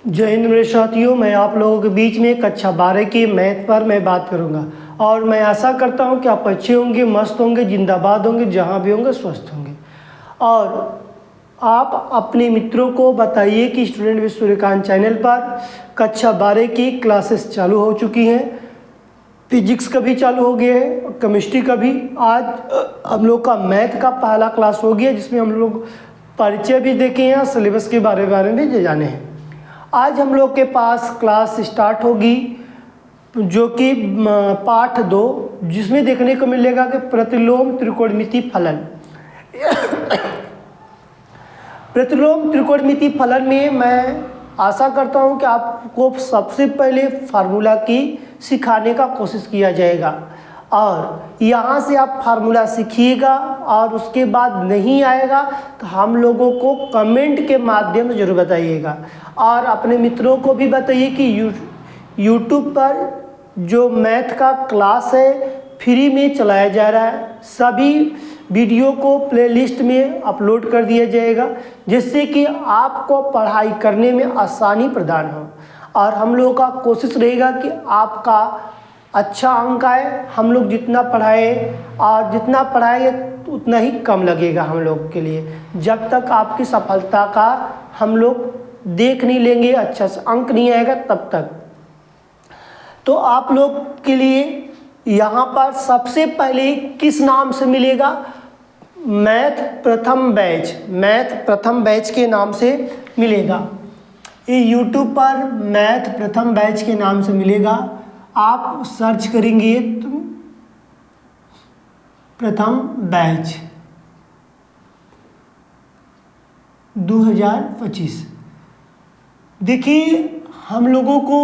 जय हिंद मेरे साथियों, मैं आप लोगों के बीच में कक्षा 12 की मैथ पर मैं बात करूंगा और मैं आशा करता हूं कि आप अच्छे होंगे, मस्त होंगे, जिंदाबाद होंगे, जहां भी होंगे स्वस्थ होंगे। और आप अपने मित्रों को बताइए कि स्टूडेंट विद सूर्यकांत चैनल पर कक्षा 12 की क्लासेस चालू हो चुकी हैं। फिजिक्स का भी चालू हो गया है, केमिस्ट्री का भी। आज हम लोग का मैथ का पहला क्लास हो गया, जिसमें हम लोग परिचय भी देखे हैं, सिलेबस के बारे में भी जाने हैं। आज हम लोग के पास क्लास स्टार्ट होगी, जो कि पाठ 2, जिसमें देखने को मिलेगा कि प्रतिलोम त्रिकोणमिति फलन। प्रतिलोम त्रिकोणमिति फलन में मैं आशा करता हूं कि आपको सबसे पहले फार्मूला की सिखाने का कोशिश किया जाएगा और यहाँ से आप फार्मूला सीखिएगा और उसके बाद नहीं आएगा तो हम लोगों को कमेंट के माध्यम से जरूर बताइएगा। और अपने मित्रों को भी बताइए कि यूट्यूब पर जो मैथ का क्लास है फ्री में चलाया जा रहा है। सभी वीडियो को प्लेलिस्ट में अपलोड कर दिया जाएगा, जिससे कि आपको पढ़ाई करने में आसानी प्रदान हो। और हम लोगों का कोशिश रहेगा कि आपका अच्छा अंक आए। हम लोग जितना पढ़ाए और जितना पढ़ाएंगे उतना ही कम लगेगा हम लोग के लिए, जब तक आपकी सफलता का हम लोग देख नहीं लेंगे, अच्छा से अंक नहीं आएगा तब तक। तो आप लोग के लिए यहाँ पर सबसे पहले किस नाम से मिलेगा? मैथ प्रथम बैच के नाम से मिलेगा। ये यूट्यूब पर मैथ प्रथम बैच के नाम से मिलेगा। आप सर्च करेंगे तो प्रथम बैच 2025। देखिए, हम लोगों को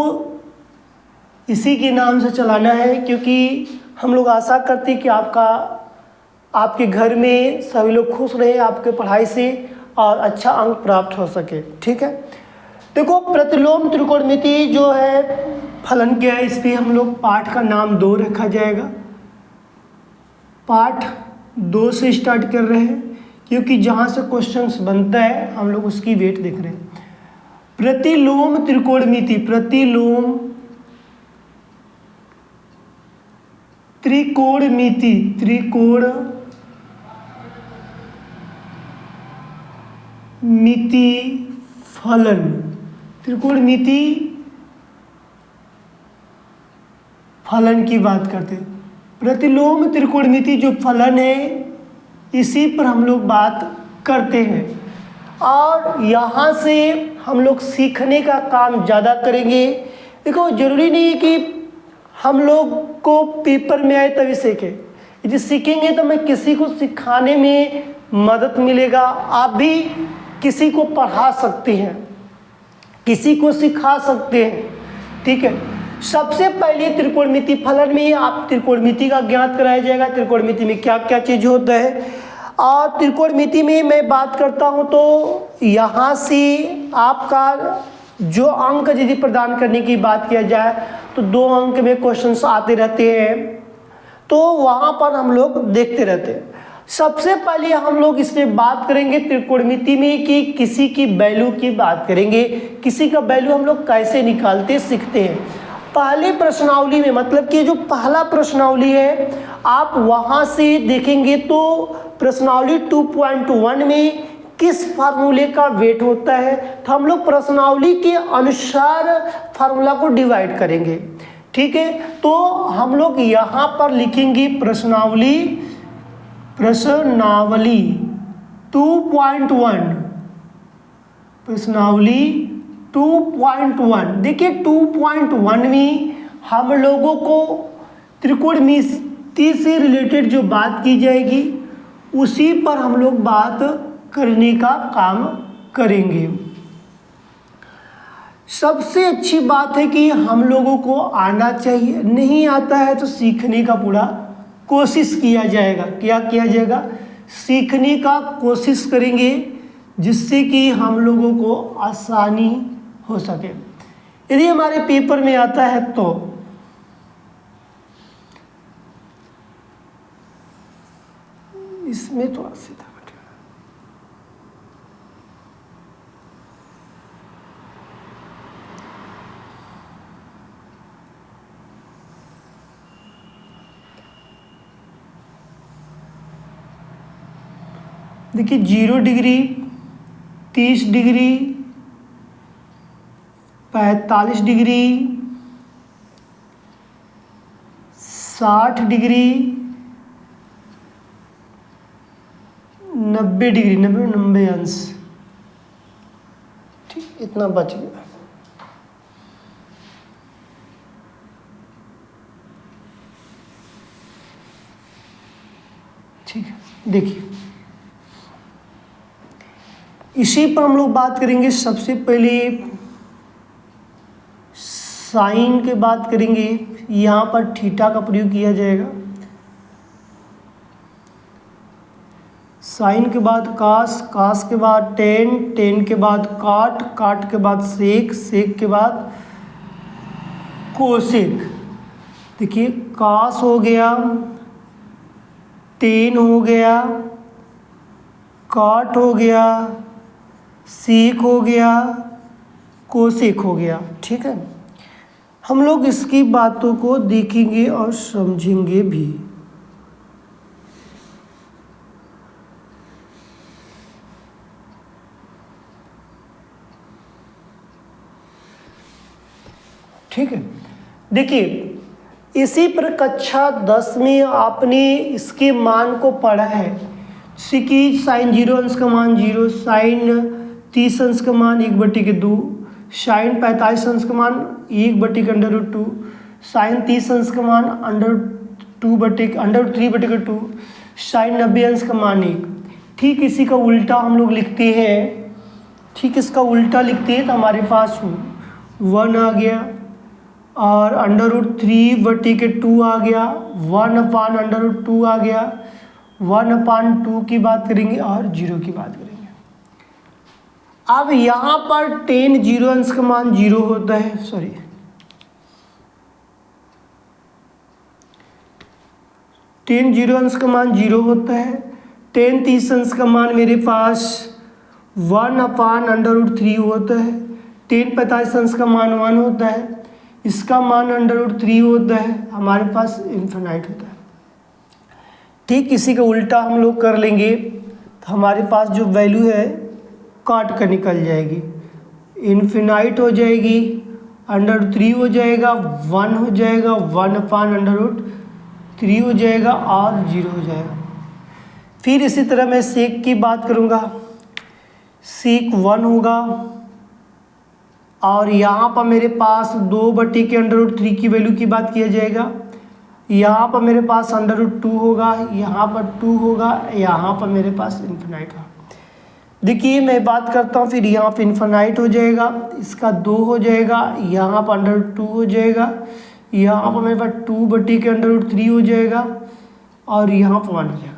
इसी के नाम से चलाना है, क्योंकि हम लोग आशा करते हैं कि आपके घर में सभी लोग खुश रहे आपके पढ़ाई से और अच्छा अंक प्राप्त हो सके। ठीक है, देखो प्रतिलोम त्रिकोणमिति जो है फलन क्या है, इस पर हम लोग पाठ का नाम 2 रखा जाएगा। पाठ 2 से स्टार्ट कर रहे हैं, क्योंकि जहाँ से क्वेश्चंस बनता है हम लोग उसकी वेट देख रहे हैं। प्रतिलोम त्रिकोणमिति, त्रिकोणमिति, फलन, त्रिकोणमिति फलन की बात करते हैं। प्रतिलोम त्रिकोणमिति जो फलन है, इसी पर हम लोग बात करते हैं और यहाँ से हम लोग सीखने का काम ज़्यादा करेंगे। देखो, जरूरी नहीं है कि हम लोग को पेपर में आए तभी सीखें। यदि सीखेंगे तो मैं किसी को सिखाने में मदद मिलेगा। आप भी किसी को पढ़ा सकते हैं, किसी को सिखा सकते हैं। ठीक है, सबसे पहले त्रिकोणमिति फलन में आप त्रिकोणमिति का ज्ञात कराया जाएगा। त्रिकोणमिति में क्या क्या चीज होता है, और त्रिकोणमिति में मैं बात करता हूं तो यहाँ से आपका जो अंक यदि प्रदान करने की बात किया जाए तो 2 अंक में क्वेश्चंस आते रहते हैं, तो वहाँ पर हम लोग देखते रहते हैं। सबसे पहले हम लोग इसमें बात करेंगे त्रिकोणमिति में कि किसी की वैल्यू की बात करेंगे। किसी का वैल्यू हम लोग कैसे निकालते सीखते हैं। पहले प्रश्नावली में, मतलब कि जो पहला प्रश्नावली है, आप वहाँ से देखेंगे तो प्रश्नावली 2.1 में किस फार्मूले का वेट होता है, तो हम लोग प्रश्नावली के अनुसार फार्मूला को डिवाइड करेंगे। ठीक है, तो हम लोग यहाँ पर लिखेंगे प्रश्नावली 2.1, प्रश्नावली 2.1। देखिए, 2.1 में हम लोगों को त्रिकोणमिति से रिलेटेड जो बात की जाएगी उसी पर हम लोग बात करने का काम करेंगे। सबसे अच्छी बात है कि हम लोगों को आना चाहिए, नहीं आता है तो सीखने का पूरा कोशिश किया जाएगा। क्या किया जाएगा? सीखने का कोशिश करेंगे, जिससे कि हम लोगों को आसानी हो सके। यदि हमारे पेपर में आता है तो इसमें थोड़ा सीधा देखिए 0 degree, 30 degree, 45 degree, 60 degree, 90 degree, 90 अंश। ठीक, इतना बच गया। ठीक है, देखिए इसी पर हम लोग बात करेंगे। सबसे पहले साइन के बात करेंगे। यहाँ पर थीटा का प्रयोग किया जाएगा। साइन के बाद कास, कास के बाद टेन, टेन के बाद काट, काट के बाद सेक, सेक के बाद कोसेक। देखिए कास हो गया, टेन हो गया, काट हो गया, सेक हो गया, कोसेक हो गया। ठीक है, हम लोग इसकी बातों को देखेंगे और समझेंगे भी। ठीक है, देखिए इसी पर कक्षा 10 में आपने इसके मान को पढ़ा है। जैसे कि साइन 0 अंश का मान 0, साइन 30 अंश का मान 1/2, साइन 45 अंश का मान 1/√2, साइन 30 अंश का मान √3/2, साइन 90 अंश का मान 1। ठीक इसी का उल्टा हम लोग लिखते हैं। ठीक इसका उल्टा लिखते हैं तो हमारे पास 1 आ गया और √3/2 आ गया, 1/√2 आ गया, 1/2 की बात करेंगे और 0 की बात करेंगे। अब यहाँ पर 10 0 अंश का मान 0 होता है, सॉरी 10 0 अंश का मान 0 होता है। 10 30 अंश का मान मेरे पास 1/√3 होता है। 10 45 अंश का मान 1 होता है। इसका मान √3 होता है, हमारे पास इन्फिनाइट होता है। ठीक इसी का उल्टा हम लोग कर लेंगे तो हमारे पास जो वैल्यू है काट कर निकल जाएगी, इन्फिनाइट हो जाएगी, √3 हो जाएगा, 1 हो जाएगा, 1/√3 हो जाएगा और 0 हो जाएगा। फिर इसी तरह मैं सेक की बात करूँगा। सेक 1 होगा और यहाँ पर मेरे पास 2/√3 की वैल्यू की बात किया जाएगा। यहाँ पर मेरे पास √2 होगा, यहाँ पर 2 होगा, यहाँ पर मेरे पास इन्फिनाइट होगा। देखिए मैं बात करता हूँ, फिर यहाँ पर इन्फिनाइट हो जाएगा, इसका 2 हो जाएगा, यहाँ पर √2 हो जाएगा, यहाँ पर मेरे पास 2/√3 हो जाएगा और यहाँ पर 1 हो जाएगा।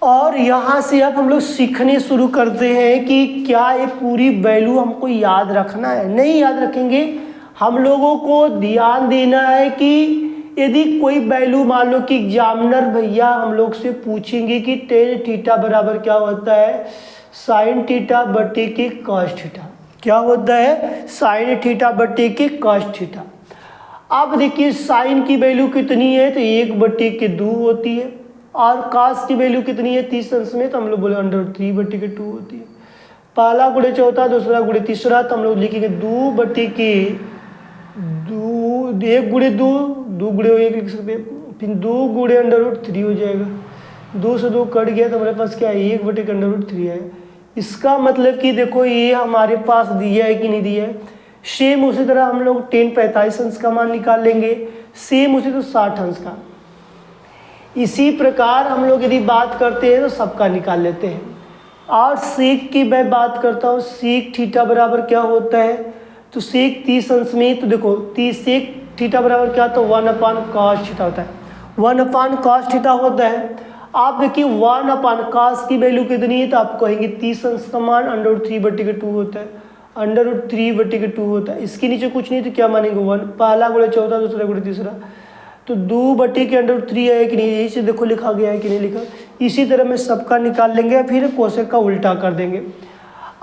और यहाँ से अब हम लोग सीखने शुरू करते हैं कि क्या ये पूरी वैल्यू हमको याद रखना है। नहीं याद रखेंगे, हम लोगों को ध्यान देना है कि यदि कोई वैल्यू मान लो कि एग्जामिनर भैया हम लोग से पूछेंगे कि टेन थीटा बराबर क्या होता है, साइन थीटा बटे के कॉस थीटा। क्या होता है? साइन थीटा बटे के कॉस थीटा। अब देखिए साइन की वैल्यू कितनी है तो 1/2 होती है और कास की वैल्यू कितनी है 30 अंश में, तो हम लोग बोले √3/2 होती है। पहला गुणे चौथा, दूसरा गुणे तीसरा, तो हम लोग लिखेंगे 2/2, 1 गुणे 2, 2 गुणे 1 लिख सकते हैं, फिर 2 गुणे √3 हो जाएगा। 2 से 2 कट गया तो हमारे पास क्या है 1/√3 है। इसका मतलब कि देखो ये हमारे पास दिया है कि नहीं दिया है। सेम उसी तरह हम लोग 10 45 अंश का मान निकाल लेंगे, सेम उसी तो 60 अंश का। इसी प्रकार हम लोग यदि बात करते हैं तो सबका निकाल लेते हैं। और सेक की मैं बात करता हूँ, सेक थीटा बराबर क्या होता है, तो सेक 30 अंश में, तो देखो 30 सेक थीटा बराबर क्या, तो 1/cos थीटा होता है, 1/cos थीटा होता है। आप देखिए 1/cos की वैल्यू कितनी है, तो आप कहेंगे 30 अंश का मान √3/2 होता है, √3/2 होता है। इसके नीचे कुछ नहीं तो क्या मानेंगे 1, पहला गुणे चौथा, दूसरा गुणे तीसरा, तो 2/√3 है कि नहीं, यही से देखो लिखा गया है कि नहीं लिखा। इसी तरह में सबका निकाल लेंगे, फिर कोसेक का उल्टा कर देंगे।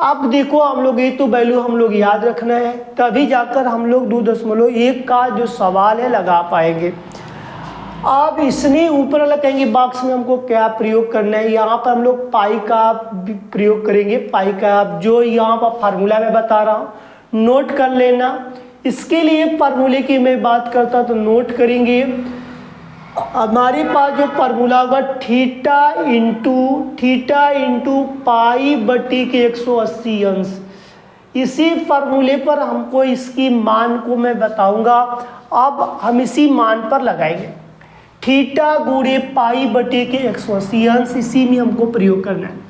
अब देखो हम लोग ये तो वैल्यू हम लोग याद रखना है, तभी जाकर हम लोग 2.1 का जो सवाल है लगा पाएंगे। अब इसमें ऊपर वाला कहेंगे बॉक्स में हमको क्या प्रयोग करना है, यहाँ पर हम लोग पाई का प्रयोग करेंगे। पाई का जो यहाँ पर फार्मूला में बता रहा हूँ नोट कर लेना। इसके लिए फार्मूले की मैं बात करता तो नोट करेंगे। हमारे पास जो फार्मूला होगा थीटा इंटू पाई बटी के 180 अंश। इसी फार्मूले पर हमको इसकी मान को मैं बताऊंगा। अब हम इसी मान पर लगाएंगे थीटा गुणे पाई बटे के 180 अंश, इसी में हमको प्रयोग करना है।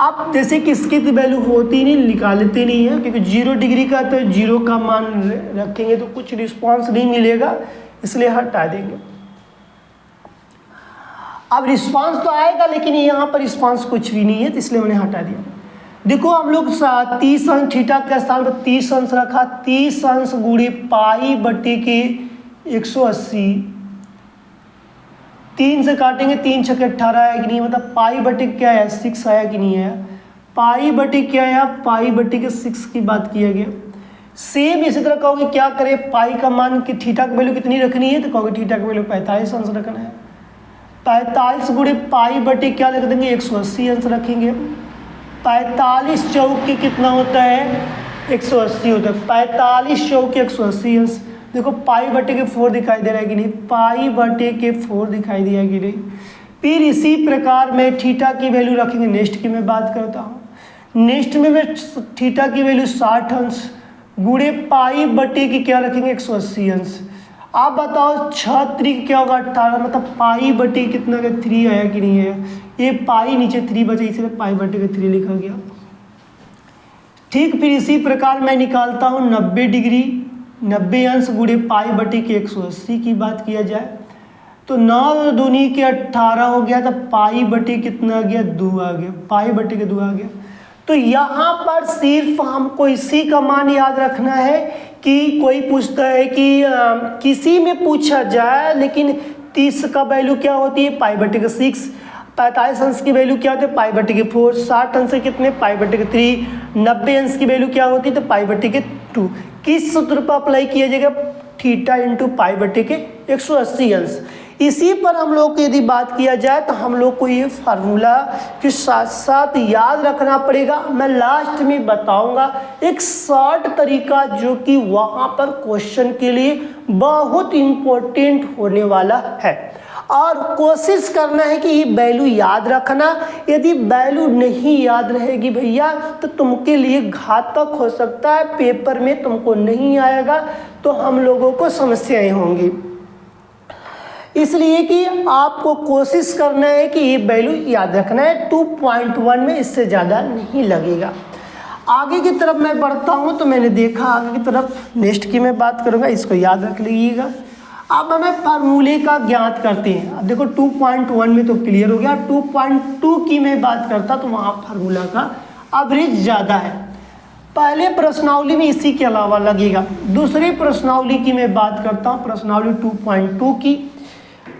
अब जैसे कि इसकी तो वैल्यू होती नहीं, निकालते नहीं है, क्योंकि 0 डिग्री का तो 0 का मान रखेंगे तो कुछ रिस्पांस नहीं मिलेगा, इसलिए हटा देंगे। अब रिस्पांस तो आएगा लेकिन यहाँ पर रिस्पांस कुछ भी नहीं है, तो इसलिए मैंने हटा दिया। देखो हम लोग 30 अंश थीटा के स्थान पर 30 अंश रखा, 30 अंश गुणे पाई बटे के 180। 3 से काटेंगे, 3 छक्के 18 आया कि नहीं, मतलब पाई बटे क्या है 6 आया कि नहीं आया। पाई बटे क्या आया, पाई बटे के 6 की बात किया गया। सेम इसी तरह कहोगे क्या करें, पाई का मान कि थीटा की वैल्यू कितनी रखनी है, तो कहोगे थीटा की वैल्यू 45 अंश रखना है। 45 गुणे पाई बटे क्या लिख देंगे 180 अंश रखेंगे। 45 चौक के कितना होता है 180 होता है। 45 चौक के 180 अंश। देखो पाई बटे के 4 दिखाई दे रहा है कि नहीं, पाई बटे के 4 दिखाई दिया कि नहीं। फिर इसी प्रकार में थीटा की वैल्यू रखेंगे। नेक्स्ट की मैं बात करता हूँ। नेक्स्ट में मैं थीटा की वैल्यू 60 अंश गुणे पाई बटे की क्या रखेंगे 180 अंश। आप बताओ 6 त्रिक क्या होगा 18, मतलब पाई बटे कितना का 3 आया कि नहीं है। ये पाई नीचे 3 बचे, इसलिए पाई बटे के 3 लिखा गया। ठीक, फिर इसी प्रकार मैं निकालता हूँ 90 डिग्री 90 अंश गुणे पाई बटे के 180 की बात किया जाए तो 9 दूनी के 18 हो गया, तो पाई बटे कितना आ गया 2 आ गया, पाई बटे के 2 आ गया। तो यहाँ पर सिर्फ हमको इसी का मान याद रखना है कि कोई पूछता है कि किसी में पूछा जाए लेकिन 30 का वैल्यू क्या होती है पाई बटे के 6, 45 अंश की वैल्यू क्या होती है पाई बटे के 4, 60 अंश कितने पाई बटे के 3, 90 अंश की वैल्यू क्या होती है तो पाई बटे के 2। किस सूत्र पर अप्लाई किया जाएगा, थीटा इंटू पाई बटे के 180 अंश। इसी पर हम लोग को यदि बात किया जाए तो हम लोग को ये फार्मूला के साथ साथ याद रखना पड़ेगा। मैं लास्ट में बताऊंगा एक शॉर्ट तरीका जो कि वहाँ पर क्वेश्चन के लिए बहुत इम्पोर्टेंट होने वाला है, और कोशिश करना है कि ये वैल्यू याद रखना। यदि वैल्यू नहीं याद रहेगी भैया तो तुमके लिए घातक हो सकता है, पेपर में तुमको नहीं आएगा तो हम लोगों को समस्याएं होंगी। इसलिए कि आपको कोशिश करना है कि ये वैल्यू याद रखना है। 2.1 में इससे ज़्यादा नहीं लगेगा। आगे की तरफ मैं बढ़ता हूँ तो मैंने देखा आगे की तरफ नेक्स्ट की मैं बात करूँगा, इसको याद रख लीजिएगा। अब हमें फार्मूले का ज्ञात करते हैं। अब देखो 2.1 में तो क्लियर हो गया, 2.2 की मैं बात करता तो वहाँ फार्मूला का एवरेज ज़्यादा है। पहले प्रश्नावली में इसी के अलावा लगेगा। दूसरे प्रश्नावली की मैं बात करता हूँ, प्रश्नावली 2.2 की।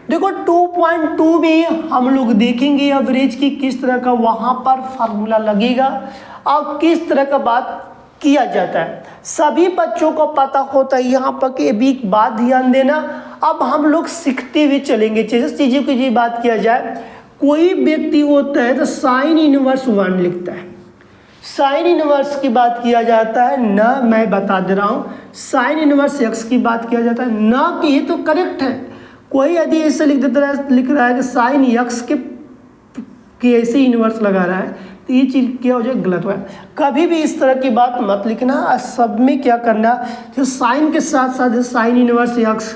देखो 2.2 में हम लोग देखेंगे एवरेज की किस तरह का वहाँ पर फार्मूला लगेगा और किस तरह का बात किया जाता है। सभी बच्चों को पता होता है यहाँ पर कि भी बात ध्यान देना। अब हम लोग सीखते हुए चलेंगे जैसे चीज़ों की बात किया जाए। कोई व्यक्ति होता है तो साइन इनवर्स 1 लिखता है। साइन इनवर्स की बात किया जाता है ना, मैं बता दे रहा हूँ साइन इनवर्स x की बात किया जाता है ना, कि ये तो करेक्ट है। कोई यदि ऐसे लिख रहा है कि साइन x के ऐसे इनवर्स लगा रहा है तो ये चीज़ क्या हो जाए गलत हुआ है। कभी भी इस तरह की बात मत लिखना। सब में क्या करना, जो साइन के साथ साथ साइन इनवर्स x,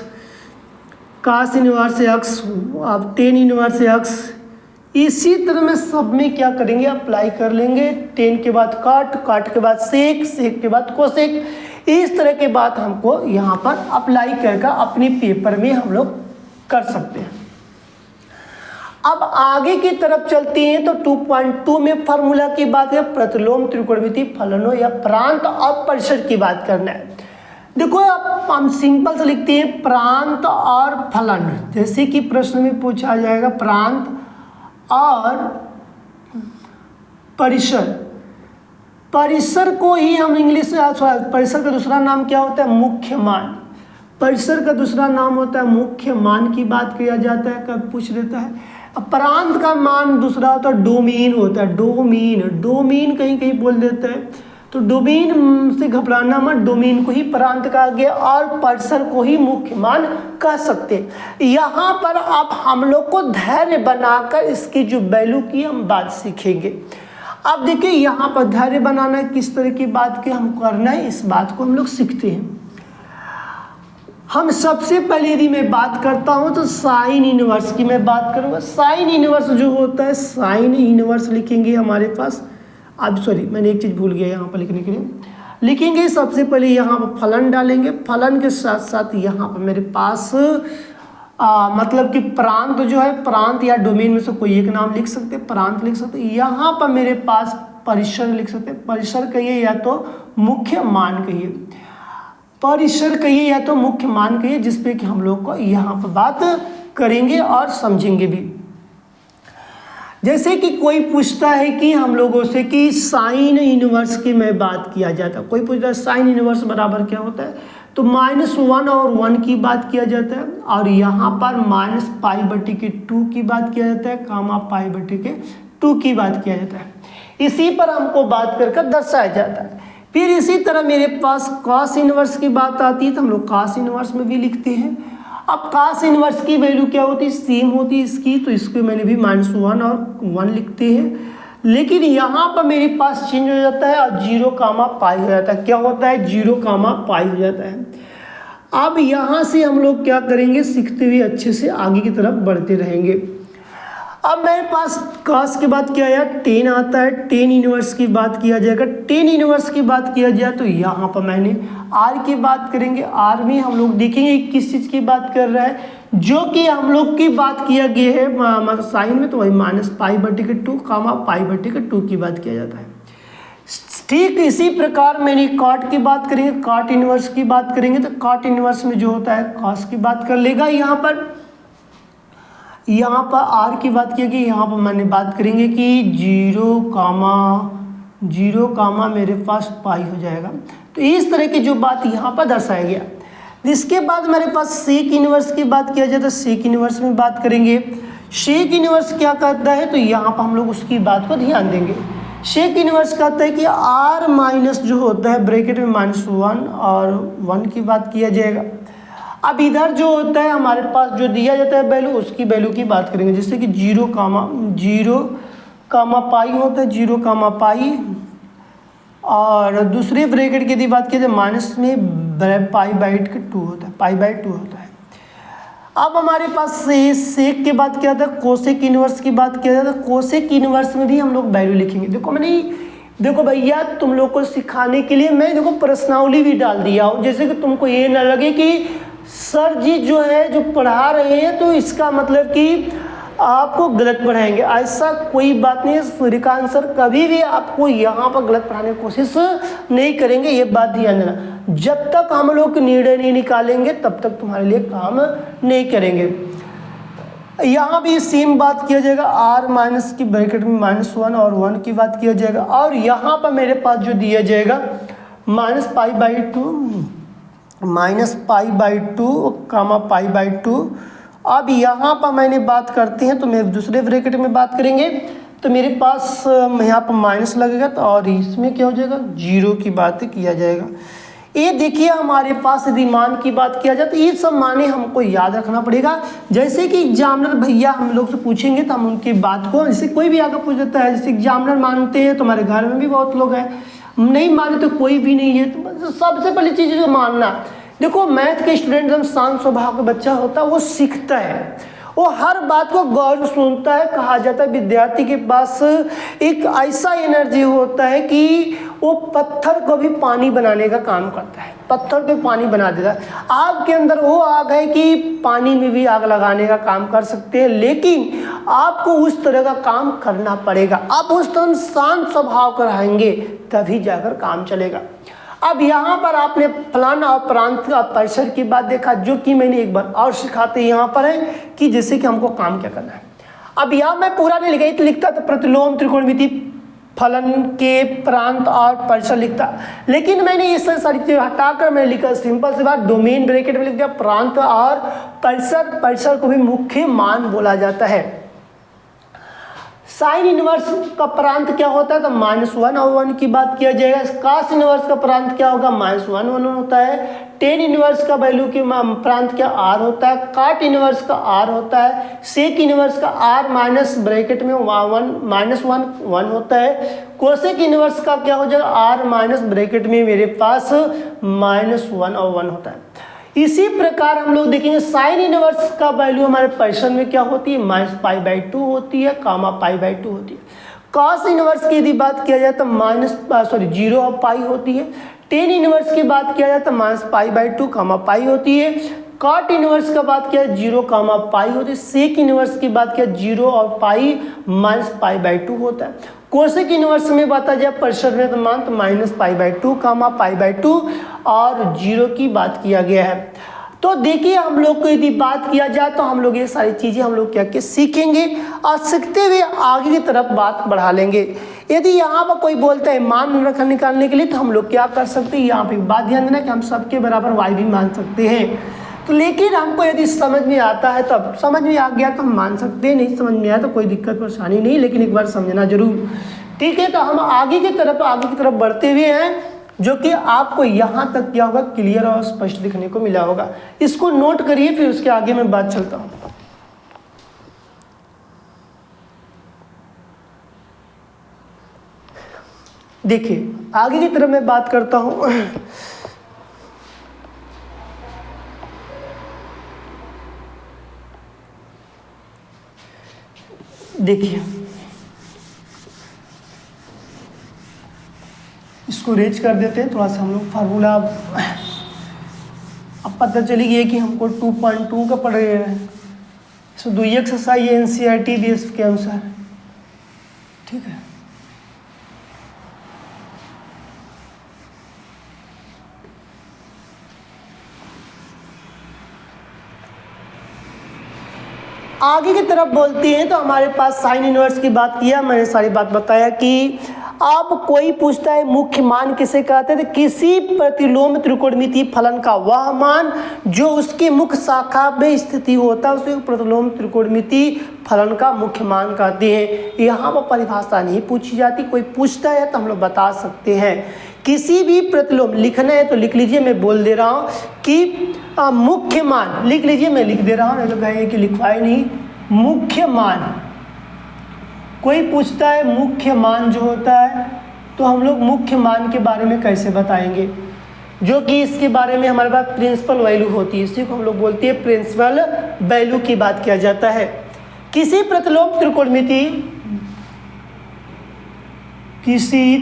कास इनवर्स x, अब टेन इनवर्स x, इसी तरह में सब में क्या करेंगे अप्लाई कर लेंगे। टेन के बाद काट, काट के बाद सेक, सेक के बाद कोसेक, इस तरह की बात हमको यहाँ पर अप्लाई करके अपने पेपर में हम लोग कर सकते हैं। अब आगे की तरफ चलते हैं तो 2.2 में फार्मूला की बात है, प्रतिलोम त्रिकोणमितीय फलनों या प्रांत और परिसर की बात करना है। देखो अब हम सिंपल से लिखते हैं प्रांत और फलन। जैसे कि प्रश्न में पूछा जाएगा प्रांत और परिसर। परिसर को ही हम इंग्लिश में, परिसर का दूसरा नाम क्या होता है मुख्य मान। परिसर का दूसरा नाम होता है मुख्य मान की बात किया जाता है, कब पूछ लेता है। अब प्रांत का मान दूसरा होता है डोमेन होता है, डोमेन कहीं कहीं बोल देता है। तो डोमेन से घबराना मत, डोमेन को ही प्रांत कहा गया और परिसर को ही मुख्य मान कह सकते हैं। यहाँ पर अब हम लोग को धैर्य बनाकर इसकी जो वैल्यू की हम बात सीखेंगे। अब देखिए यहाँ पर धैर्य बनाना किस तरह की बात की हम करना है, इस बात को हम लोग सीखते हैं। हम सबसे पहले यदि मैं बात करता हूँ तो साइन इनवर्स की मैं बात करूँगा। साइन इनवर्स जो होता है, साइन इनवर्स लिखेंगे हमारे पास। अब सॉरी, मैंने एक चीज़ भूल गया यहाँ पर लिखने के लिए। लिखेंगे सबसे पहले यहाँ पर फलन डालेंगे, फलन के साथ साथ यहाँ पर मेरे पास मतलब कि प्रांत जो है, प्रांत या डोमेन में से कोई एक नाम लिख सकते हैं, प्रांत लिख सकते हैं। यहाँ पर मेरे पास परिसर लिख सकते हैं, परिसर कहिए या तो मुख्य मान कहिए, परिसर कहिए या तो मुख्य मान कहिए, जिसपे कि हम लोग को यहाँ पर बात करेंगे और समझेंगे भी। जैसे कि कोई पूछता है कि हम लोगों से कि साइन इनवर्स की मैं बात किया जाता है, कोई पूछता है साइन इनवर्स बराबर क्या होता है, तो -1 और 1 की बात किया जाता है, और यहाँ पर -π/2 की बात किया जाता है, कामा π/2 की बात किया जाता है। इसी पर हमको बात करके दर्शाया जाता है। फिर इसी तरह मेरे पास कॉस इनवर्स की बात आती है, तो हम लोग कॉस इनवर्स में भी लिखते हैं। अब कॉस इनवर्स की वैल्यू क्या होती है, सेम होती है इसकी, तो इसको मैंने भी -1 और 1 लिखते हैं। लेकिन यहाँ पर मेरे पास चेंज हो जाता है और 0, हो जाता है। क्या होता है, 0, हो जाता है। अब यहाँ से हम लोग क्या करेंगे, सीखते हुए अच्छे से आगे की तरफ बढ़ते रहेंगे। अब मेरे पास कॉस के बाद क्या आया, टेन आता है, टेन इनवर्स की बात किया जाएगा। टेन इनवर्स की बात किया जाए तो यहाँ पर मैंने आर की बात करेंगे। आर में हम लोग देखेंगे किस चीज़ की बात कर रहा है, जो कि हम लोग की बात किया गया है मतलब साइन में, तो वही -π/2 कामा π/2 की बात किया जाता है। ठीक इसी प्रकार मैंने कॉट की बात करेंगे, कॉट इनवर्स की बात करेंगे, तो कॉट इनवर्स में जो होता है कॉस की बात कर लेगा। यहाँ पर आर की बात की गई, यहाँ पर मैंने बात करेंगे कि 0, मेरे पास पाई हो जाएगा। तो इस तरह की जो बात यहाँ पर दर्शाया गया। इसके बाद मेरे पास सेक इनवर्स की बात किया जाए तो सेक इनवर्स में बात करेंगे। शेक इनवर्स क्या कहता है, तो यहाँ पर हम लोग उसकी बात को ध्यान देंगे। शेक इनवर्स कहता है कि आर माइनस जो होता है ब्रैकेट में -1 और 1 की बात किया जाएगा। अब इधर जो होता है हमारे पास जो दिया जाता है वैल्यू, उसकी वैल्यू की बात करेंगे। जैसे कि 0, पाई होता है, 0, और दूसरे ब्रैकेट की यदि बात की जाए माइनस में π/2 होता है, π/2 होता है। अब हमारे पास सेक के बाद क्या होता है, कोसेक इनवर्स की बात किया जाता है। कोसेक इनवर्स में भी हम लोग वैल्यू लिखेंगे। देखो भैया, तुम लोग को सिखाने के लिए मैं देखो प्रश्नावली भी डाल दिया हूँ, जैसे कि तुमको ये ना लगे कि सर जी जो है जो पढ़ा रहे हैं तो इसका मतलब कि आपको गलत पढ़ाएंगे। ऐसा कोई बात नहीं है। सूर्यकांत सर कभी भी आपको यहाँ पर गलत पढ़ाने की कोशिश नहीं करेंगे, ये बात ध्यान देना। जब तक हम लोग निर्णय नहीं निकालेंगे तब तक तुम्हारे लिए काम नहीं करेंगे। यहाँ भी सेम बात किया जाएगा, आर माइनस की ब्रैकेट में -1 और 1 की बात किया जाएगा। और यहाँ पर मेरे पास जो दिया जाएगा -π/2 कामा π/2। अब यहाँ पर मैंने बात करते हैं तो मेरे दूसरे ब्रैकेट में बात करेंगे तो मेरे पास यहाँ पर माइनस लगेगा, तो और इसमें क्या हो जाएगा, 0 की बात किया जाएगा। ये देखिए हमारे पास यदि मान की बात किया जाए तो ये सब माने हमको याद रखना पड़ेगा। जैसे कि एग्जामिनर भैया हम लोग से पूछेंगे तो हम उनकी बात को, जैसे कोई भी आकर पूछ देता है, जैसे एग्जामिनर मानते हैं तो हमारे घर में भी बहुत लोग हैं, नहीं माने तो कोई भी नहीं है। तो सबसे पहली चीज़ जो मानना, देखो मैथ के स्टूडेंट एकदम शांत स्वभाव का बच्चा होता है, वो सीखता है, वो हर बात को गौर से सुनता है। कहा जाता है विद्यार्थी के पास एक ऐसा एनर्जी होता है कि वो पत्थर को भी पानी बनाने का काम करता है, पत्थर को पानी बना देता है। आग के अंदर वो आग है कि पानी में भी आग लगाने का काम कर सकते हैं, लेकिन आपको उस तरह का काम करना पड़ेगा। आप उस तरह शांत स्वभाव का रहेंगे तभी जाकर काम चलेगा। अब यहाँ पर आपने फलाना और प्रांत और परिसर की बात देखा, जो कि मैंने एक बार और सिखाते यहाँ पर है कि जैसे कि हमको काम क्या करना है। अब यहाँ मैं पूरा नहीं लिखा, तो लिखता तो प्रतिलोम त्रिकोणमिति फलन के प्रांत और परिसर लिखता, लेकिन मैंने ये सारी चीज़ें हटाकर मैंने लिखा सिंपल सी बात, डोमेन ब्रैकेट में लिख दिया प्रांत और परिसर। परिसर को भी मुख्य मान बोला जाता है। साइन इनवर्स का प्रांत क्या होता है, तो -1 और 1 की बात किया जाएगा। कास इनवर्स का प्रांत क्या होगा, -1 1 होता है। टेन इनवर्स का वैल्यू की प्रांत क्या r होता है। काट इनवर्स का r होता है। सेक इनवर्स का r माइनस ब्रैकेट में -1 होता है। कोसेक इनवर्स का क्या हो जाएगा, r माइनस ब्रैकेट में मेरे पास -1 और 1 होता है। इसी प्रकार हम लोग देखेंगे साइन इनवर्स का वैल्यू हमारे परिसर में क्या होती है, -π/2 होती है, π/2 होती है। कॉस इनवर्स की यदि बात किया जाए तो 0 और पाई होती है। टेन इनवर्स की बात किया जाए तो -π/2 पाई होती है। कॉट इनवर्स का बात किया 0 पाई होती है। सेक इनवर्स की बात किया 0 और पाई -π/2 होता है। कोसेक इनवर्स में बात जाए परिसर में तो मान तो -π/2 π/2 और 0 की बात किया गया है। तो देखिए हम लोग को यदि बात किया जाए तो हम लोग ये सारी चीज़ें हम लोग क्या क्या सीखेंगे और सीखते हुए आगे की तरफ बात बढ़ा लेंगे। यदि यहाँ पर कोई बोलता है मान रखा निकालने के लिए तो हम लोग क्या कर सकते हैं, यहाँ पे बात ध्यान देना कि हम सबके बराबर y भी मान सकते हैं। तो लेकिन हमको यदि समझ में आता है तब, समझ में आ गया तो हम मान सकते हैं, नहीं समझ में आया तो कोई दिक्कत परेशानी नहीं, लेकिन एक बार समझना जरूर। ठीक है, तो हम आगे की तरफ बढ़ते हुए हैं, जो कि आपको यहाँ तक क्या होगा क्लियर और स्पष्ट दिखने को मिला होगा। इसको नोट करिए, फिर उसके आगे मैं बात चलता हूँ। देखिए आगे की तरफ मैं बात करता हूँ। देखिए इसको रेज कर देते हैं थोड़ा सा हम लोग फार्मूला। अब पता चली गई कि हमको 2.2 का पड़ रहा है। इसमें 2 एक्सरसाइज NCERT देश के अनुसार, ठीक है। आगे की तरफ बोलते हैं तो हमारे पास साइन इनवर्स की बात किया, मैंने सारी बात बताया कि अब कोई पूछता है मुख्य मान किसे कहते हैं, तो किसी प्रतिलोम त्रिकोणमितीय फलन का वह मान जो उसकी मुख्य शाखा में स्थिति होता है उसे प्रतिलोम त्रिकोणमितीय फलन का मुख्य मान कहते हैं। यहाँ पर परिभाषा नहीं पूछी जाती, कोई पूछता है तो हम लोग बता सकते हैं। किसी भी प्रतिलोम लिखना है तो लिख लीजिए, मैं बोल दे रहा हूँ कि मुख्य मान लिख लीजिए, मैं लिख दे रहा हूँ, नहीं तो कहेंगे कि लिखवाए नहीं। मुख्य मान, कोई पूछता है मुख्य मान जो होता है तो हम लोग मुख्य मान के बारे में कैसे बताएंगे, जो कि इसके बारे में हमारे पास प्रिंसिपल वैल्यू होती है, इसी को हम लोग बोलते हैं प्रिंसिपल वैल्यू की बात किया जाता है। किसी प्रतिलोम त्रिकोणमिति किसी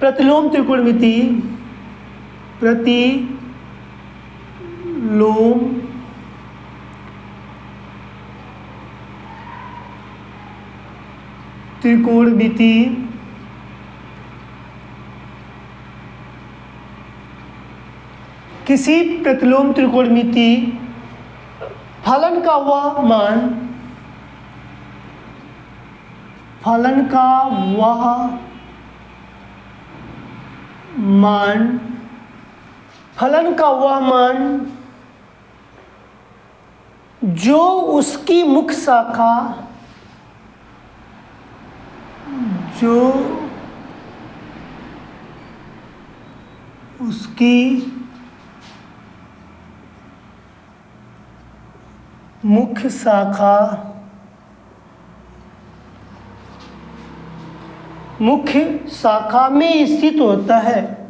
प्रतिलोम त्रिकोणमिति किसी प्रतिलोम त्रिकोणमिति फलन का वह मान जो उसकी मुख्य शाखा मुख्य शाखा में स्थित होता है,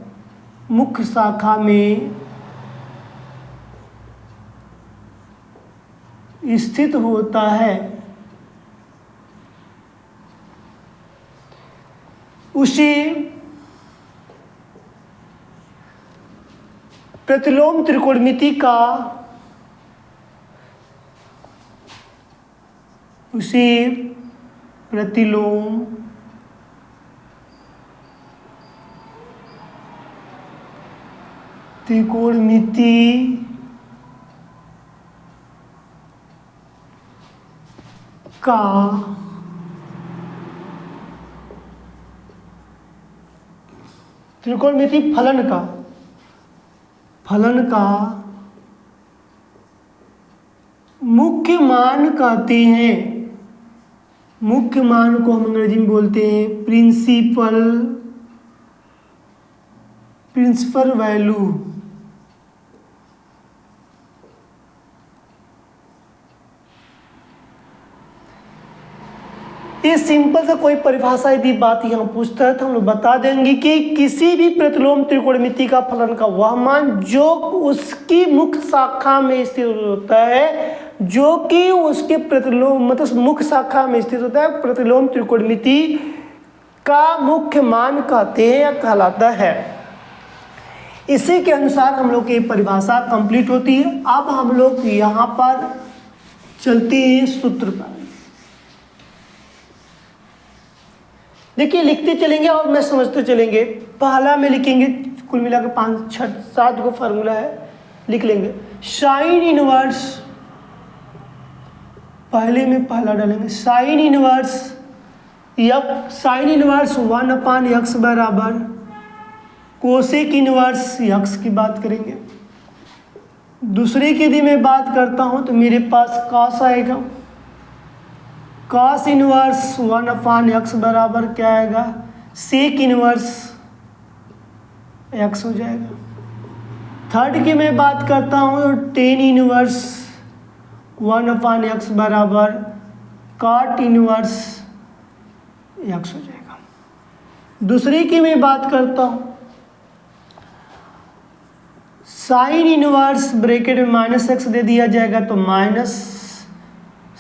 मुख्य शाखा में स्थित होता है, उसे प्रतिलोम त्रिकोणमिति का त्रिकोणमिति फलन का मुख्य मान कहते हैं। मुख्य मान को हम अंग्रेजी में बोलते हैं प्रिंसिपल वैल्यू। ये सिंपल सा कोई परिभाषा यदि बात यहाँ पूछता है तो हम लोग बता देंगे कि किसी भी प्रतिलोम त्रिकोणमिति का फलन का वह मान जो उसकी मुख्य शाखा में स्थित होता है, जो कि उसके प्रतिलोम मतलब मुख्य शाखा में स्थित होता है, प्रतिलोम त्रिकोणमिति का मुख्य मान कहते हैं या कहलाता है। इसी के अनुसार हम लोग की परिभाषा कंप्लीट होती है। अब हम लोग यहाँ पर चलते हैं सूत्र पर। देखिए लिखते चलेंगे और मैं समझते चलेंगे। पहला में लिखेंगे, कुल मिलाकर 5 6 7 को फार्मूला है, लिख लेंगे। साइन इनवर्स, पहले में पहला डालेंगे साइन इनवर्स 1/x बराबर कोसेक इनवर्स x की बात करेंगे। दूसरे की यदि मैं बात करता हूँ तो मेरे पास कॉस आएगा। कॉस इनवर्स 1/x बराबर क्या आएगा, सेक इनवर्स x हो जाएगा। थर्ड की मैं बात करता हूँ तो टेन इनवर्स 1/x बराबर कॉट इनवर्स x हो जाएगा। दूसरी की मैं बात करता हूँ साइन इनवर्स ब्रैकेट में -x दे दिया जाएगा तो माइनस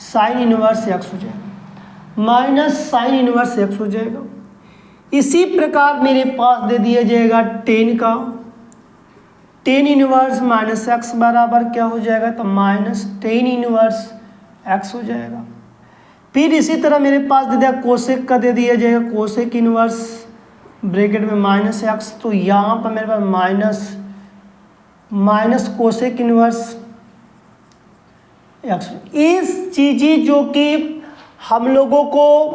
साइन इनवर्स x हो जाएगा, माइनस साइन इनवर्स x हो जाएगा। इसी प्रकार मेरे पास दे दिया जाएगा 10 का, 10 इनवर्स -x बराबर क्या हो जाएगा तो -10 इनवर्स x हो जाएगा। फिर इसी तरह मेरे पास दे दिया कोसेक का, दे दिया जाएगा कोसेक इनवर्स ब्रैकेट में -x, तो यहाँ पर मेरे पास माइनस कोसेक इनवर्स x। इस चीज़ें जो कि हम लोगों को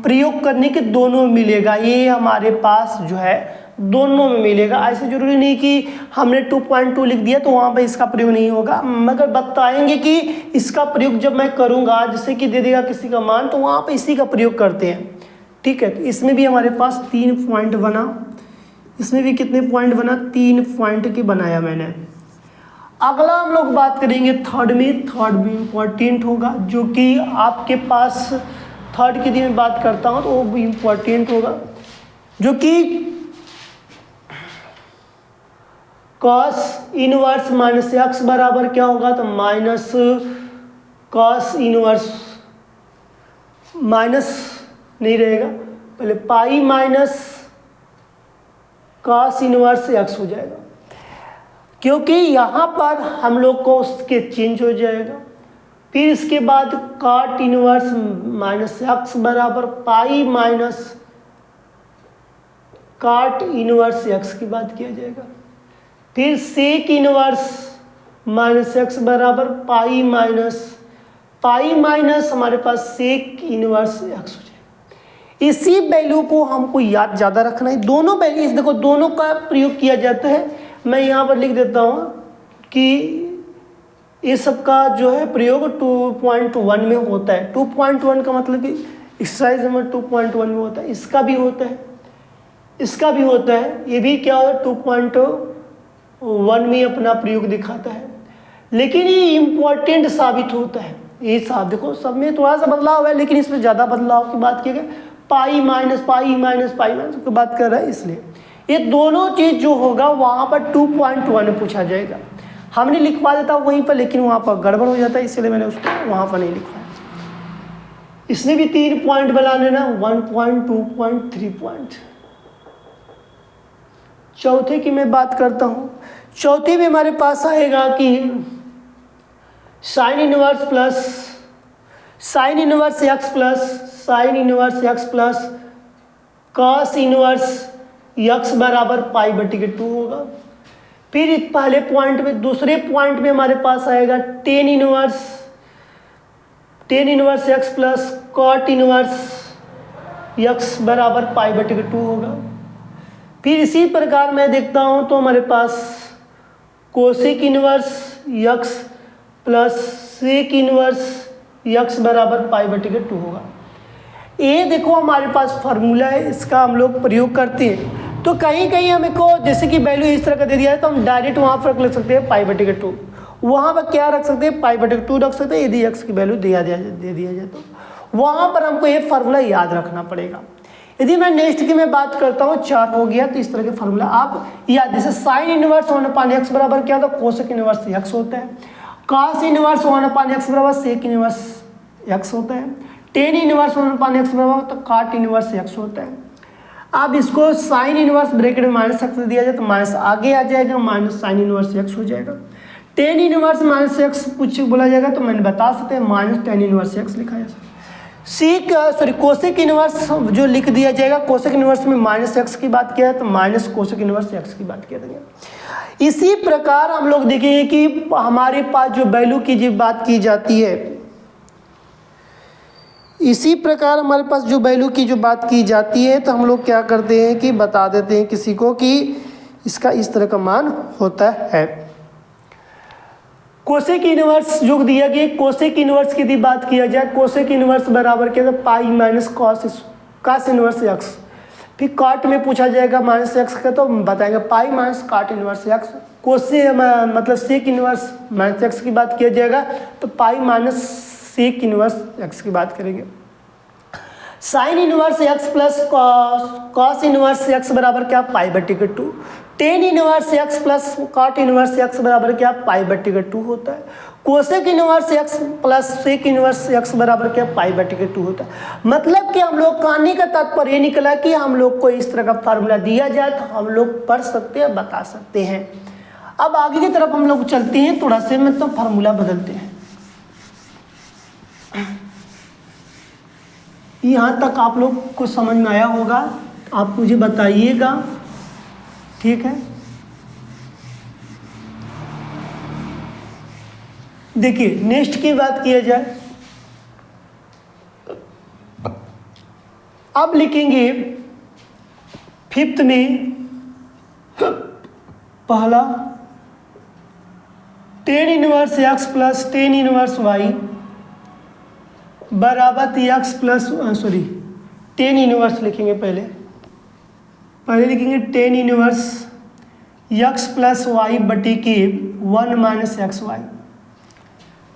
प्रयोग करने के दोनों में मिलेगा, ये हमारे पास जो है दोनों में मिलेगा। ऐसे जरूरी नहीं कि हमने 2.2 लिख दिया तो वहाँ पर इसका प्रयोग नहीं होगा, मगर बताएंगे कि इसका प्रयोग जब मैं करूँगा, जैसे कि दे देगा किसी का मान तो वहाँ पर इसी का प्रयोग करते हैं। ठीक है, तो इसमें भी हमारे पास 3 पॉइंट बना, इसमें भी कितने पॉइंट बना, 3 पॉइंट की बनाया मैंने। अगला हम लोग बात करेंगे थर्ड में। थर्ड भी इम्पॉर्टेंट होगा, जो कि आपके पास थर्ड की यदि मैं बात करता हूँ तो वो भी इम्पॉर्टेंट होगा, जो कि कॉस इनवर्स -x बराबर क्या होगा तो माइनस कॉस इनवर्स, माइनस नहीं रहेगा, पहले पाई माइनस कॉस इनवर्स x हो जाएगा, क्योंकि यहाँ पर हम लोग को उसके चेंज हो जाएगा। फिर इसके बाद कॉट इनवर्स -x बराबर pi minus cot inverse x की बात किया जाएगा। फिर सेक इनवर्स -x बराबर पाई माइनस हमारे पास सेक इनवर्स x हो जाएगा। इसी वैल्यू को हमको याद ज़्यादा रखना है। दोनों वैल्यू देखो, दोनों का प्रयोग किया जाता है। मैं यहाँ पर लिख देता हूँ कि ये सब का जो है प्रयोग 2.1 में होता है। 2.1 का मतलब कि एक्सरसाइज नंबर 2.1 में होता है, इसका भी होता है, इसका भी होता है, ये भी क्या होता है 2.1 में अपना प्रयोग दिखाता है। लेकिन ये इम्पोर्टेंट साबित होता है। ये साथ देखो, सब में थोड़ा सा बदलाव है, लेकिन इसमें ज़्यादा बदलाव की बात की गई। पाई माइनस की बात कर रहा है, इसलिए ये दोनों चीज़ जो होगा वहाँ पर 2.1 में पूछा जाएगा। हमने लिखवा देता वहीं पर, लेकिन वहाँ पर गड़बड़ हो जाता है, इसलिए मैंने उसको वहाँ पर नहीं लिखवाया। इसने भी 3 पॉइंट बना लेना, 1 पॉइंट, 2 पॉइंट, 3 पॉइंट। चौथे की मैं बात करता हूँ। चौथे में हमारे पास आएगा कि sine inverse x plus cos inverse x बराबर π/2 होगा। फिर पहले पॉइंट में, दूसरे पॉइंट में हमारे पास आएगा tan inverse x plus cot inverse x बराबर π/2 होगा। फिर इसी प्रकार मैं देखता हूँ तो हमारे पास cosec inverse X plus sec inverse X बराबर π/2 होगा। ये देखो हमारे पास फार्मूला है, इसका हम लोग प्रयोग करते हैं। तो कहीं कहीं हमें को जैसे कि वैल्यू इस तरह का दे दिया है तो हम डायरेक्ट वहाँ पर रख सकते हैं π/2, वहाँ पर क्या रख सकते हैं π/2 रख सकते हैं। यदि x की वैल्यू दे दिया जाए तो वहाँ पर हमको ये फार्मूला याद रखना पड़ेगा। यदि मैं नेक्स्ट की मैं बात करता हूँ 4 हो गया तो इस तरह के फार्मूला आप याद, जैसे साइन इनवर्स 1/x बराबर क्या होता है, कोसेक इनवर्स x होता है। कॉस इनवर्स 1/x बराबर सेक इनवर्स x होता है। टेन इनवर्स 1/x बराबर तो काट इनवर्स x होता है। अब इसको साइन इनवर्स ब्रैकेट में माइनस एक्स दिया जाए तो माइनस आगे आ जाएगा, माइनस साइन इनवर्स x हो जाएगा। टेन इनवर्स माइनस एक्स कुछ बोला जाएगा तो मैंने बता सकते हैं माइनस टेन इनवर्स x लिखा जा सकता है। कोसेक इनवर्स जो लिख दिया जाएगा, कोसेक इनवर्स में माइनस एक्स की बात किया है तो माइनस कोसेक इनवर्स एक्स की बात किया जाएगा। इसी प्रकार हम लोग देखेंगे कि हमारे पास जो वैल्यू की जो बात की जाती है, इसी प्रकार हमारे पास जो वैल्यू की जो बात की जाती है तो हम लोग क्या करते हैं कि बता देते हैं किसी को कि इसका इस तरह का मान होता है। कोसेक इनवर्स जो दिया गया, कोसेक इनवर्स की यदि बात किया जाए, कोसेक इनवर्स बराबर क्या है pi minus cos inverse x. फिर कॉट में पूछा जाएगा माइनस एक्स का तो बताएंगे pi minus cot inverse x. कोसे मतलब सेक इनवर्स माइनस एक्स की बात किया जाएगा तो pi minus sec inverse X की बात करेंगे। Sine inverse x plus cos inverse X बराबर क्या π/2। Tan inverse x plus cot inverse X बराबर क्या π/2 होता है। Cosec inverse x plus sec inverse X बराबर क्या π/2 होता है। मतलब कि हम लोग कहने का तात्पर्य ये निकला कि हम लोग को इस तरह का फार्मूला दिया जाए तो हम लोग पढ़ सकते हैं, बता सकते हैं। अब आगे की तरफ हम लोग चलते हैं, थोड़ा से मतलब फार्मूला बदलते हैं। यहाँ तक आप लोग को समझ में आया होगा, आप मुझे बताइएगा, ठीक है। देखिए नेक्स्ट की बात किया जाए, अब लिखेंगे फिफ्थ में पहला tan inverse x plus tan inverse y बराबर एक्स प्लस टेन इनवर्स लिखेंगे। पहले लिखेंगे tan inverse x plus y बटी के 1 माइनस एक्स वाई।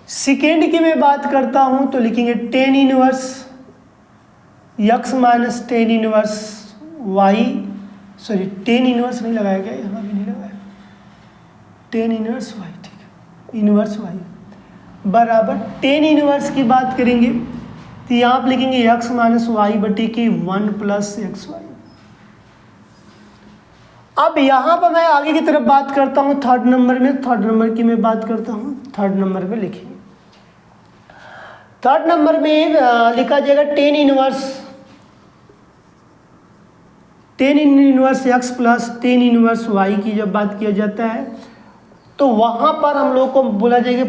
सेकेंड की मैं बात करता हूँ तो लिखेंगे tan inverse x minus tan inverse y, tan inverse नहीं लगाया गया, यहाँ भी नहीं लगाया, टेन इनवर्स वाई, ठीक है, इनवर्स वाई बराबर टेन इनवर्स की बात करेंगे तो यहाँ आप लिखेंगे एक्स माइनस वाई बटी की 1 प्लस एक्स वाई। अब यहाँ पर मैं आगे की तरफ बात करता हूँ थर्ड नंबर में, थर्ड नंबर की मैं बात करता हूँ, थर्ड नंबर में लिखेंगे। थर्ड नंबर में लिखा जाएगा tan inverse x plus tan inverse y की जब बात किया जाता है तो वहाँ पर हम लोग को बोला जाएगा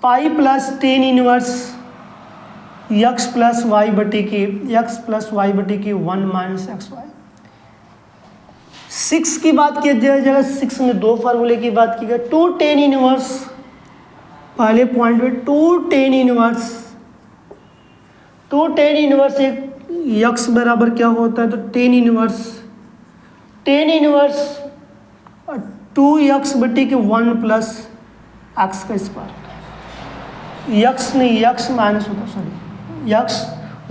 pi plus tan inverse x plus y बटी की 1 माइनस एक्स वाई। 6 की बात की जाएगा, 6 में दो फार्मूले की बात की गई। टू टेन इनवर्स, पहले पॉइंट में टू टेन इनवर्स एक एक्स बराबर क्या होता है तो टेन इनवर्स 2x बटी के 1 प्लस एक्स का स्क्वायर। एक्स नहीं, एक्स माइनस होता, एक्स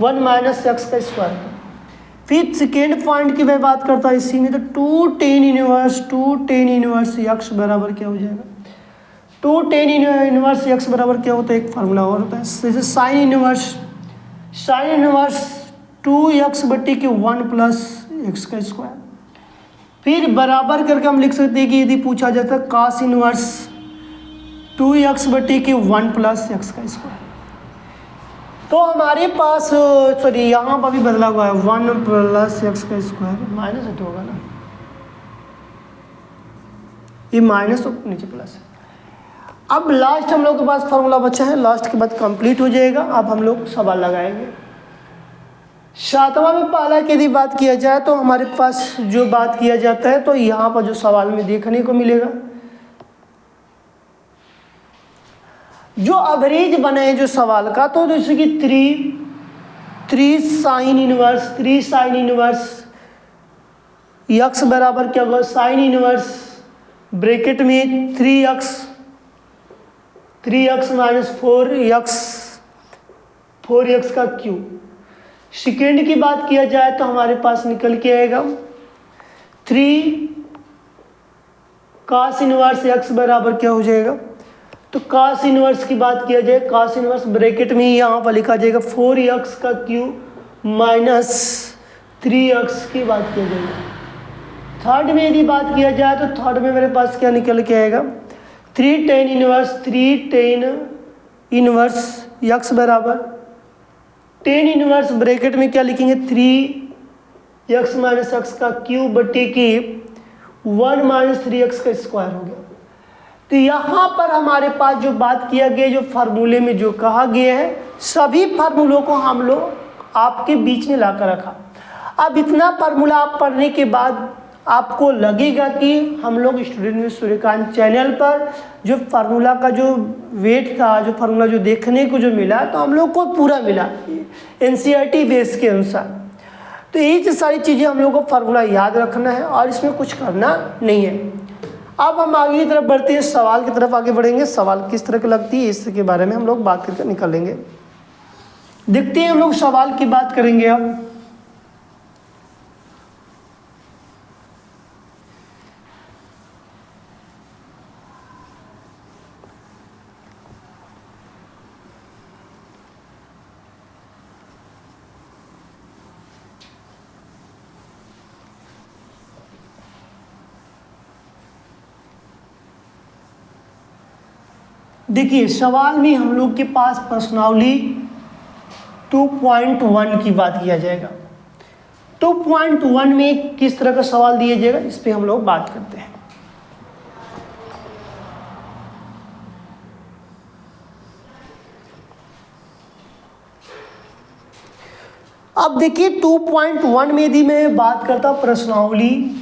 1 माइनस एक्स का स्क्वायर। फिर सेकेंड पॉइंट की मैं बात करता हूँ इसी में तो टू टेन इनवर्स एक्स बराबर क्या हो जाएगा, टू टेन इनवर्स एक्स बराबर क्या होता है, एक फार्मूला और होता है जैसे साइन इनवर्स 2x बटी के 1 प्लस एक्स का स्क्वायर। फिर बराबर करके हम लिख सकते हैं कि यदि पूछा जाता है कॉस इनवर्स 2x बटी के 1 प्लस एक्स का स्क्वायर। तो हमारे पास यहाँ पर भी बदला हुआ है 1 प्लस एक्स का स्क्वायर, माइनस तो होगा ना, ये माइनस और नीचे प्लस है। अब लास्ट हम लोग के पास फार्मूला बचा है, लास्ट के बाद कंप्लीट हो जाएगा। अब हम लोग सवाल लगाएंगे। सातवां में पहला की यदि बात किया जाए तो हमारे पास जो बात किया जाता है तो यहाँ पर जो सवाल में देखने को मिलेगा, जो एवरेज बने हैं जो सवाल का, तो जैसे कि थ्री साइन इनवर्स यक्स बराबर क्या होगा, साइन इनवर्स ब्रैकेट में 3x माइनस 4x का क्यूब। सेकेंड की बात किया जाए तो हमारे पास निकल के आएगा 3 cos इनवर्स x बराबर क्या हो जाएगा, तो cos इनवर्स की बात किया जाए, cos इनवर्स ब्रैकेट में यहाँ पर लिखा जाएगा 4x का क्यूब माइनस 3x की बात किया जाएगा। थर्ड में यदि बात किया जाए तो थर्ड में मेरे पास क्या निकल के आएगा, 3 tan इनवर्स x बराबर tan इनवर्स ब्रैकेट में क्या लिखेंगे 3x माइनस x का क्यूब बटे के 1 माइनस 3x का स्क्वायर हो गया। तो यहाँ पर हमारे पास जो बात किया गया, जो फार्मूले में जो कहा गया है, सभी फार्मूलों को हम लोग आपके बीच में ला कर रखा। अब इतना फार्मूला आप पढ़ने के बाद आपको लगेगा कि हम लोग स्टूडेंट में सूर्यकांत चैनल पर जो फार्मूला का जो वेट था, जो फार्मूला जो देखने को जो मिला, तो हम लोग को पूरा मिला NCERT बेस के अनुसार। तो ये सारी चीज़ें हम लोग को फार्मूला याद रखना है और इसमें कुछ करना नहीं है। अब हम आगे की तरफ बढ़ते हैं, सवाल की तरफ आगे बढ़ेंगे। सवाल किस तरह की लगती है इसके बारे में हम लोग बात करके निकलेंगे। देखते हैं हम लोग सवाल की बात करेंगे। अब देखिए, सवाल में हम लोग के पास प्रश्नावली 2.1 की बात किया जाएगा। 2.1 में किस तरह का सवाल दिया जाएगा इस पे हम लोग बात करते हैं। अब देखिए 2.1 में यदि मैं बात करता प्रश्नावली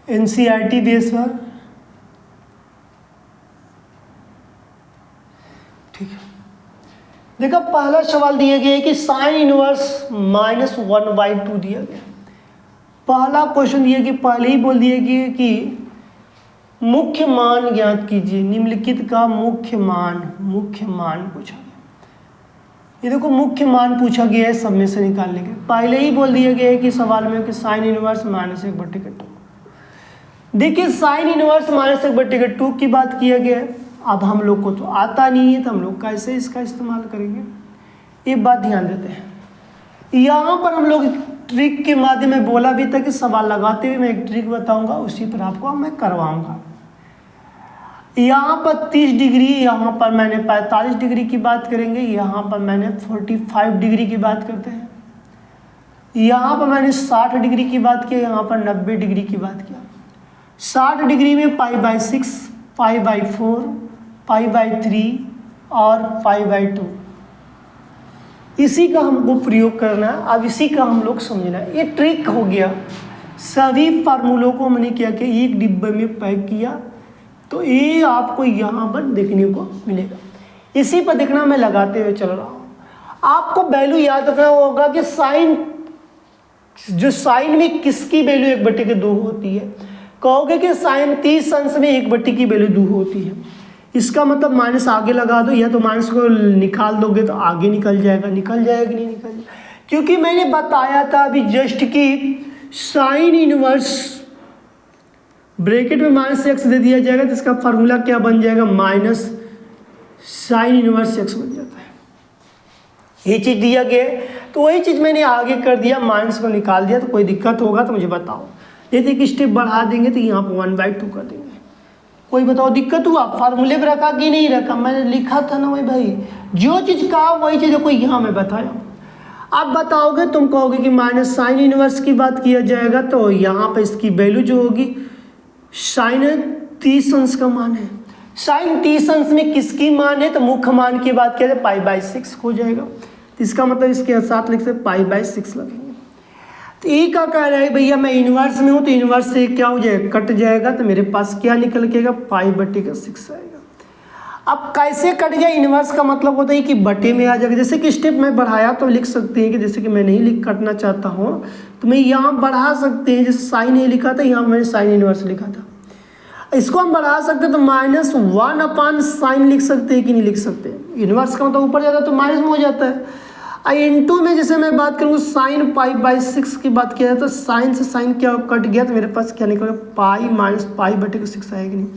NCERT बेस पर, ठीक है। देखो पहला सवाल दिया गया है कि साइन इनवर्स -1/2 दिया गया। पहला क्वेश्चन दिया कि पहले ही बोल दिया गया कि मुख्य मान ज्ञात कीजिए, निम्नलिखित का मुख्य मान पूछा गया। ये देखो मुख्य मान पूछा गया है, सब में से निकालने के पहले ही बोल दिया गया है कि सवाल में कि साइन इनवर्स -1/2। देखिए साइन इनवर्स -1/2 की बात किया गया है। अब हम लोग को तो आता नहीं है, तो हम लोग कैसे इसका इस्तेमाल करेंगे, ये बात ध्यान देते हैं। यहाँ पर हम लोग ट्रिक के माध्यम में बोला भी था कि सवाल लगाते हुए मैं एक ट्रिक बताऊंगा, उसी पर आपको मैं करवाऊंगा। यहाँ पर 30 डिग्री, यहाँ पर मैंने 45 डिग्री की बात करेंगे, यहाँ पर मैंने 45 डिग्री की बात करते हैं, यहाँ पर मैंने 60 डिग्री की बात किया, यहाँ पर 90 डिग्री की बात किया। 60 डिग्री में π/6, π/4, π/3 और π/2, इसी का हमको प्रयोग करना है। अब इसी का हम लोग समझना है, ये ट्रिक हो गया। सभी फार्मूलों को मैंने क्या किया, एक डिब्बे में पैक किया, तो ये आपको यहाँ पर देखने को मिलेगा। इसी पर देखना मैं लगाते हुए चल रहा हूँ। आपको वैल्यू याद रखना होगा कि साइन में किसकी वैल्यू 1/2 होती है। कहोगे कि साइन 30 अंश में 1/2 की वैल्यू 2 होती है, इसका मतलब माइनस आगे लगा दो, या तो माइनस को निकाल दोगे तो आगे निकल जाएगा कि नहीं निकल जाएगा। क्योंकि मैंने बताया था अभी जस्ट कि साइन इनवर्स ब्रैकेट में -x दे दिया जाएगा, तो इसका फार्मूला क्या बन जाएगा, माइनस साइन इनवर्स x बन जाता है। ये चीज़ दिया गया है, तो वही चीज़ मैंने आगे कर दिया, माइनस को निकाल दिया। तो कोई दिक्कत होगा तो मुझे बताओ, यदि एक स्टेप बढ़ा देंगे तो यहाँ पर 1/2 कर देंगे। कोई बताओ दिक्कत हुआ, फार्मूले पर रखा कि नहीं रखा, मैंने लिखा था ना भाई, जो चीज़ कहा वही चीज़ कोई यहाँ मैं बताया। अब बताओगे, तुम कहोगे कि माइनस साइन इनवर्स की बात किया जाएगा, तो यहाँ पर इसकी वैल्यू जो होगी साइन 30 अंश का मान है। साइन 30 अंश में किसकी मान है, तो मुख्य मान की बात किया जाए π/6 हो जाएगा। तो इसका मतलब इसके साथ लिख सकते π/6 लगेंगे। तो ए का कह रहा है भैया मैं इन्वर्स में हूँ, तो इन्वर्स से क्या हो जाएगा, कट जाएगा, तो मेरे पास क्या निकल केगा π/6 आएगा। अब कैसे कट गया, इन्वर्स का मतलब होता है कि बटे में आ जाएगा। जैसे कि स्टेप में बढ़ाया तो लिख सकते हैं कि जैसे कि मैं नहीं लिख कटना चाहता हूँ तो मैं यहाँ बढ़ा सकते हैं, जैसे साइन ए लिखा था यहाँ मैंने साइन इन्वर्स लिखा था, इसको हम बढ़ा सकते हैं तो -1/sin लिख सकते हैं कि नहीं लिख सकते। इन्वर्स का मतलब ऊपर जाता है तो माइनस में हो जाता है। इनटू में जैसे मैं बात करूँ साइन π/6 की बात किया जाए तो साइन से साइन क्या कट गया तो मेरे पास क्या निकलेगा π-π/6 आएगा कि नहीं।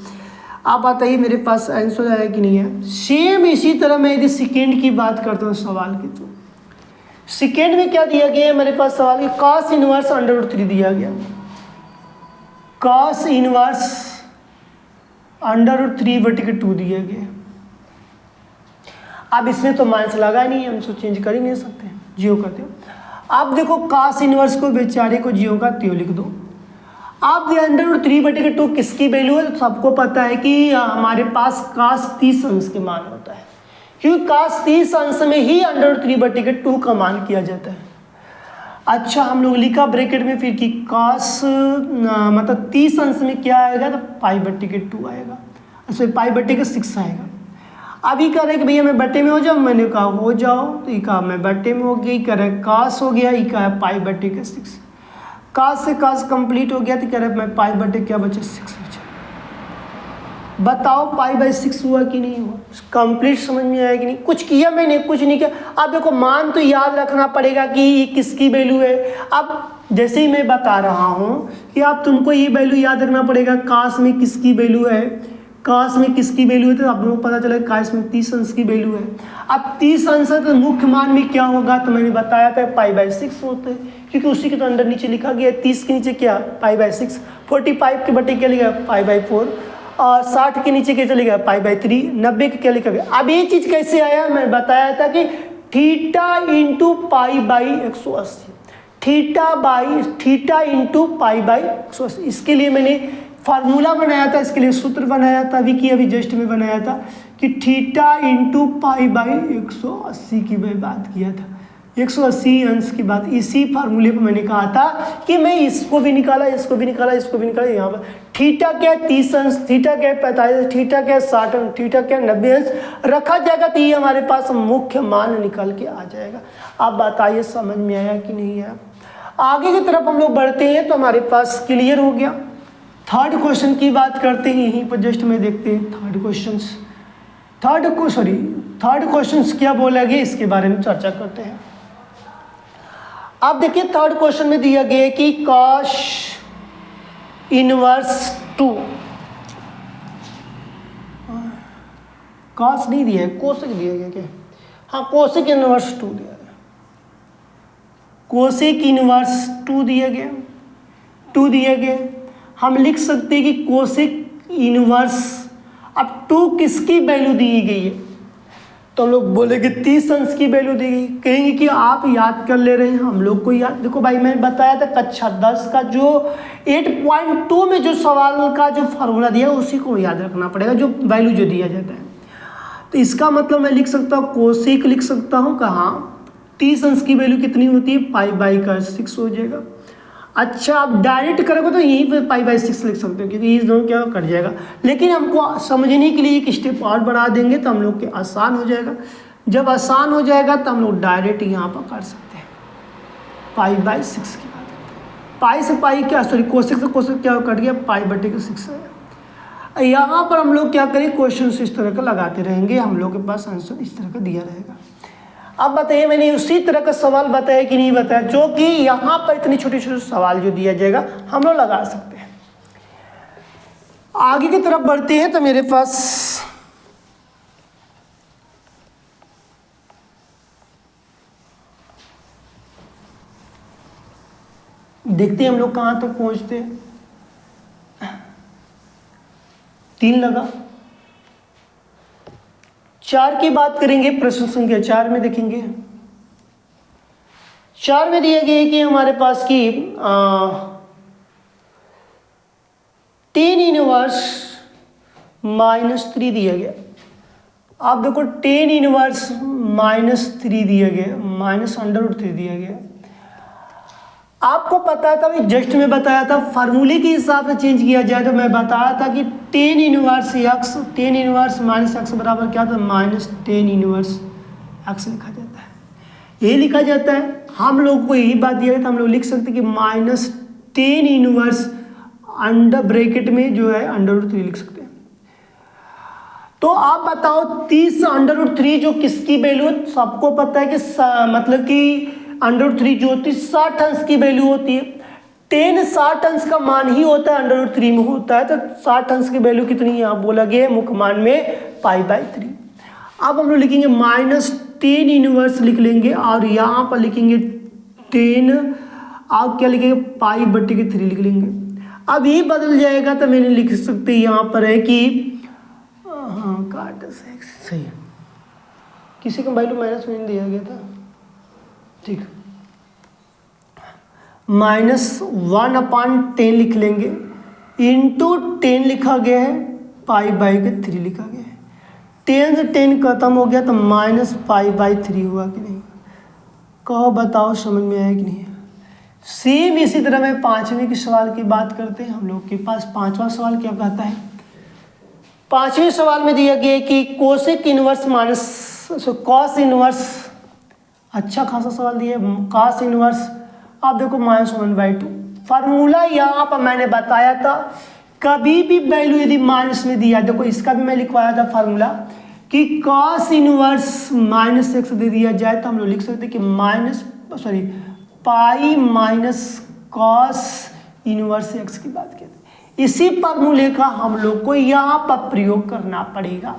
आप बताइए मेरे पास आंसर आया कि नहीं है। सेम इसी तरह मैं यदि सेकेंड की बात करता हूँ सवाल की, तो सेकेंड में क्या दिया गया है मेरे पास सवाल की cos इनवर्स √3 दिया गया, cos इनवर्स √3/2 दिया गया। अब इसमें तो माइनस लगा नहीं है, हम इसको चेंज कर ही नहीं सकते, जीरो करते हो। आप देखो cos इनवर्स को बेचारे को जीरो का त्यों लिख दो। आप √3/2 किसकी वैल्यू है, तो सबको पता है कि हमारे पास cos 30 अंश के मान होता है, क्योंकि cos 30 अंश में ही √3/2 का मान किया जाता है। अच्छा हम लोग लिखा ब्रैकेट में फिर कि cos मतलब 30 अंश में क्या आएगा, तो π/2 आएगा, अच्छा π/6 आएगा। अभी कह रहे कि भैया मैं बटे में हो जाऊँ, मैंने कहा हो जाओ, तो ये कहा मैं बटे में हो गई, कह रहे cos हो गया, ये कहा π/6, cos से cos कंप्लीट हो गया, तो कह रहे मैं π/क्या बचा 6 बचा। बताओ π/6 हुआ कि नहीं हुआ, कंप्लीट समझ में आया कि नहीं। कुछ किया मैंने, कुछ नहीं किया। अब देखो मान तो याद रखना पड़ेगा कि ये किसकी वैल्यू है। अब जैसे ही मैं बता रहा हूँ कि आप तुमको ये वैल्यू याद रखना पड़ेगा, cos में किसकी वैल्यू है, cos में किसकी वैल्यू है, तो आप लोगों को पता चला cos में 30 अंश की वैल्यू है। अब 30 अंश है तो मुख्य मान में क्या होगा, तो मैंने बताया था π/6 होते हैं, क्योंकि उसी के तो अंदर नीचे लिखा गया 30 के नीचे क्या π/6, 45 के बटे क्या लिखा π/4 और 60 के नीचे क्या चलेगा π/3, 90 के क्या लिखा गया। अब ये चीज़ कैसे आया, मैं बताया था कि थीटा इंटू π/180, थीटा इंटू π/180, इसके लिए मैंने फार्मूला बनाया था, इसके लिए सूत्र बनाया था, अभी जस्ट में बनाया था कि थीटा इंटू π/180 की मैं बात किया था, 180 अंश की बात। इसी फार्मूले पर मैंने कहा था कि मैं इसको भी निकाला, इसको भी निकाला, इसको भी निकाला। यहाँ पर थीटा क्या 30 अंश, थीटा क्या 45, थीटा क्या 60 अंश, थीटा क्या 90 अंश रखा जाएगा, तो ये हमारे पास मुख्य मान निकल के आ जाएगा। आप बताइए समझ में आया कि नहीं आया। आगे की तरफ हम लोग बढ़ते हैं तो हमारे पास क्लियर हो गया। थर्ड क्वेश्चन की बात करते हैं, यहीं पर जस्ट में देखते हैं थर्ड क्वेश्चन क्या बोला गया, इसके बारे में चर्चा करते हैं। आप देखिए थर्ड क्वेश्चन में दिया गया है कि cos इनवर्स 2, cos नहीं दिया है, कोसेक दिया गया क्या, हाँ कोसेक इनवर्स 2 दिया गया, कोसेक इनवर्स 2 दिया गया। हम लिख सकते हैं कि कोसेक इनवर्स, अब 2 किसकी वैल्यू दी गई है, तो हम लोग बोलेंगे 30 अंश की वैल्यू दी गई। कहेंगे कि आप याद कर ले रहे हैं, हम लोग को याद, देखो भाई मैंने बताया था कक्षा 10 का जो 8.2 में जो सवाल का जो फार्मूला दिया है उसी को याद रखना पड़ेगा, जो वैल्यू जो दिया जाता है। तो इसका मतलब मैं लिख सकता हूँ कोसेक लिख सकता हूँ कहाँ, 30 अंश की वैल्यू कितनी होती है π/6 हो जाएगा। अच्छा आप डायरेक्ट करोगे तो यहीं पर π/6 लिख सकते हो, क्योंकि इस दोनों क्या कट जाएगा। लेकिन हमको समझने के लिए एक स्टेप और बढ़ा देंगे तो हम लोग के आसान हो जाएगा। जब आसान हो जाएगा तो हम लोग डायरेक्ट यहाँ पर कर सकते हैं π/6 की बात करते हैं। पाई से पाई क्या, सॉरी कोसेक से कोसेक क्या कट गया, π/6 है। यहाँ पर हम लोग क्या करें, क्वेश्चन इस तरह का लगाते रहेंगे, हम लोग के पास आंसर इस तरह का दिया रहेगा। अब बताइए मैंने उसी तरह का सवाल बताया कि नहीं बताया, जो कि यहाँ पर इतनी छोटे छोटे सवाल जो दिया जाएगा हम लोग लगा सकते हैं। आगे की तरफ बढ़ते हैं तो मेरे पास देखते हैं हम लोग कहाँ तक पहुँचते हैं। 3 लगा। 4 की बात करेंगे, प्रश्न संख्या 4 में देखेंगे। 4 में दिया गया है कि हमारे पास की टेन इनवर्स -3 दिया गया। अब देखो टेन इनवर्स -3 दिया गया, -√3 दिया गया। आपको पता था, मैं जस्ट में बताया था, फार्मूले के हिसाब से चेंज किया जाए तो मैं बताया था कि टेन इनवर्स -x बराबर क्या था, -10 इनवर्स x लिखा जाता है, ये लिखा जाता है। हम लोग को यही बात दिया था, हम लोग लिख सकते कि -10 इनवर्स अंडर ब्रैकेट में जो है √3 लिख सकते हैं। तो आप बताओ 30 √3 जो किसकी वैल्यू, सबको पता है कि मतलब कि √3 जो होती है 60 अंश की वैल्यू होती है। 10 60 अंश का मान ही होता है, √3 में होता है, तो 60 अंश की वैल्यू कितनी यहाँ बोला गया है, मुख्य मान में π/3। अब हम लोग लिखेंगे -10 इनवर्स लिख लेंगे और यहाँ पर लिखेंगे 10, आप क्या लिखेंगे π/3 लिख लेंगे। अब ये बदल जाएगा तो मैंने लिख सकते यहाँ पर है कि सही है, किसी का वैल्यू -1 दिया गया था, ठीक, -1/10 लिख लेंगे, इंटू 10 लिखा गया है, π/3 लिखा गया है। 10 से 10 खत्म हो गया तो -π/3 हुआ कि नहीं, कहो बताओ समझ में आया कि नहीं। सेम इसी तरह में 5वें के सवाल की बात करते हैं। हम लोग के पास 5वां सवाल क्या कहता है, 5वें सवाल में दिया गया कि कोसेक इनवर्स कॉस इनवर्स, अच्छा खासा सवाल दिया है, कॉस इनवर्स, आप देखो -1/2। फार्मूला यहाँ पर मैंने बताया था, कभी भी वैल्यू यदि माइनस में दिया, देखो इसका भी मैं लिखवाया था फार्मूला कि कॉस इनवर्स -x दे दिया जाए तो हम लोग लिख सकते कि पाई माइनस कॉस इनवर्स x की बात कहते हैं। इसी फार्मूले का हम लोग को यहाँ पर प्रयोग करना पड़ेगा।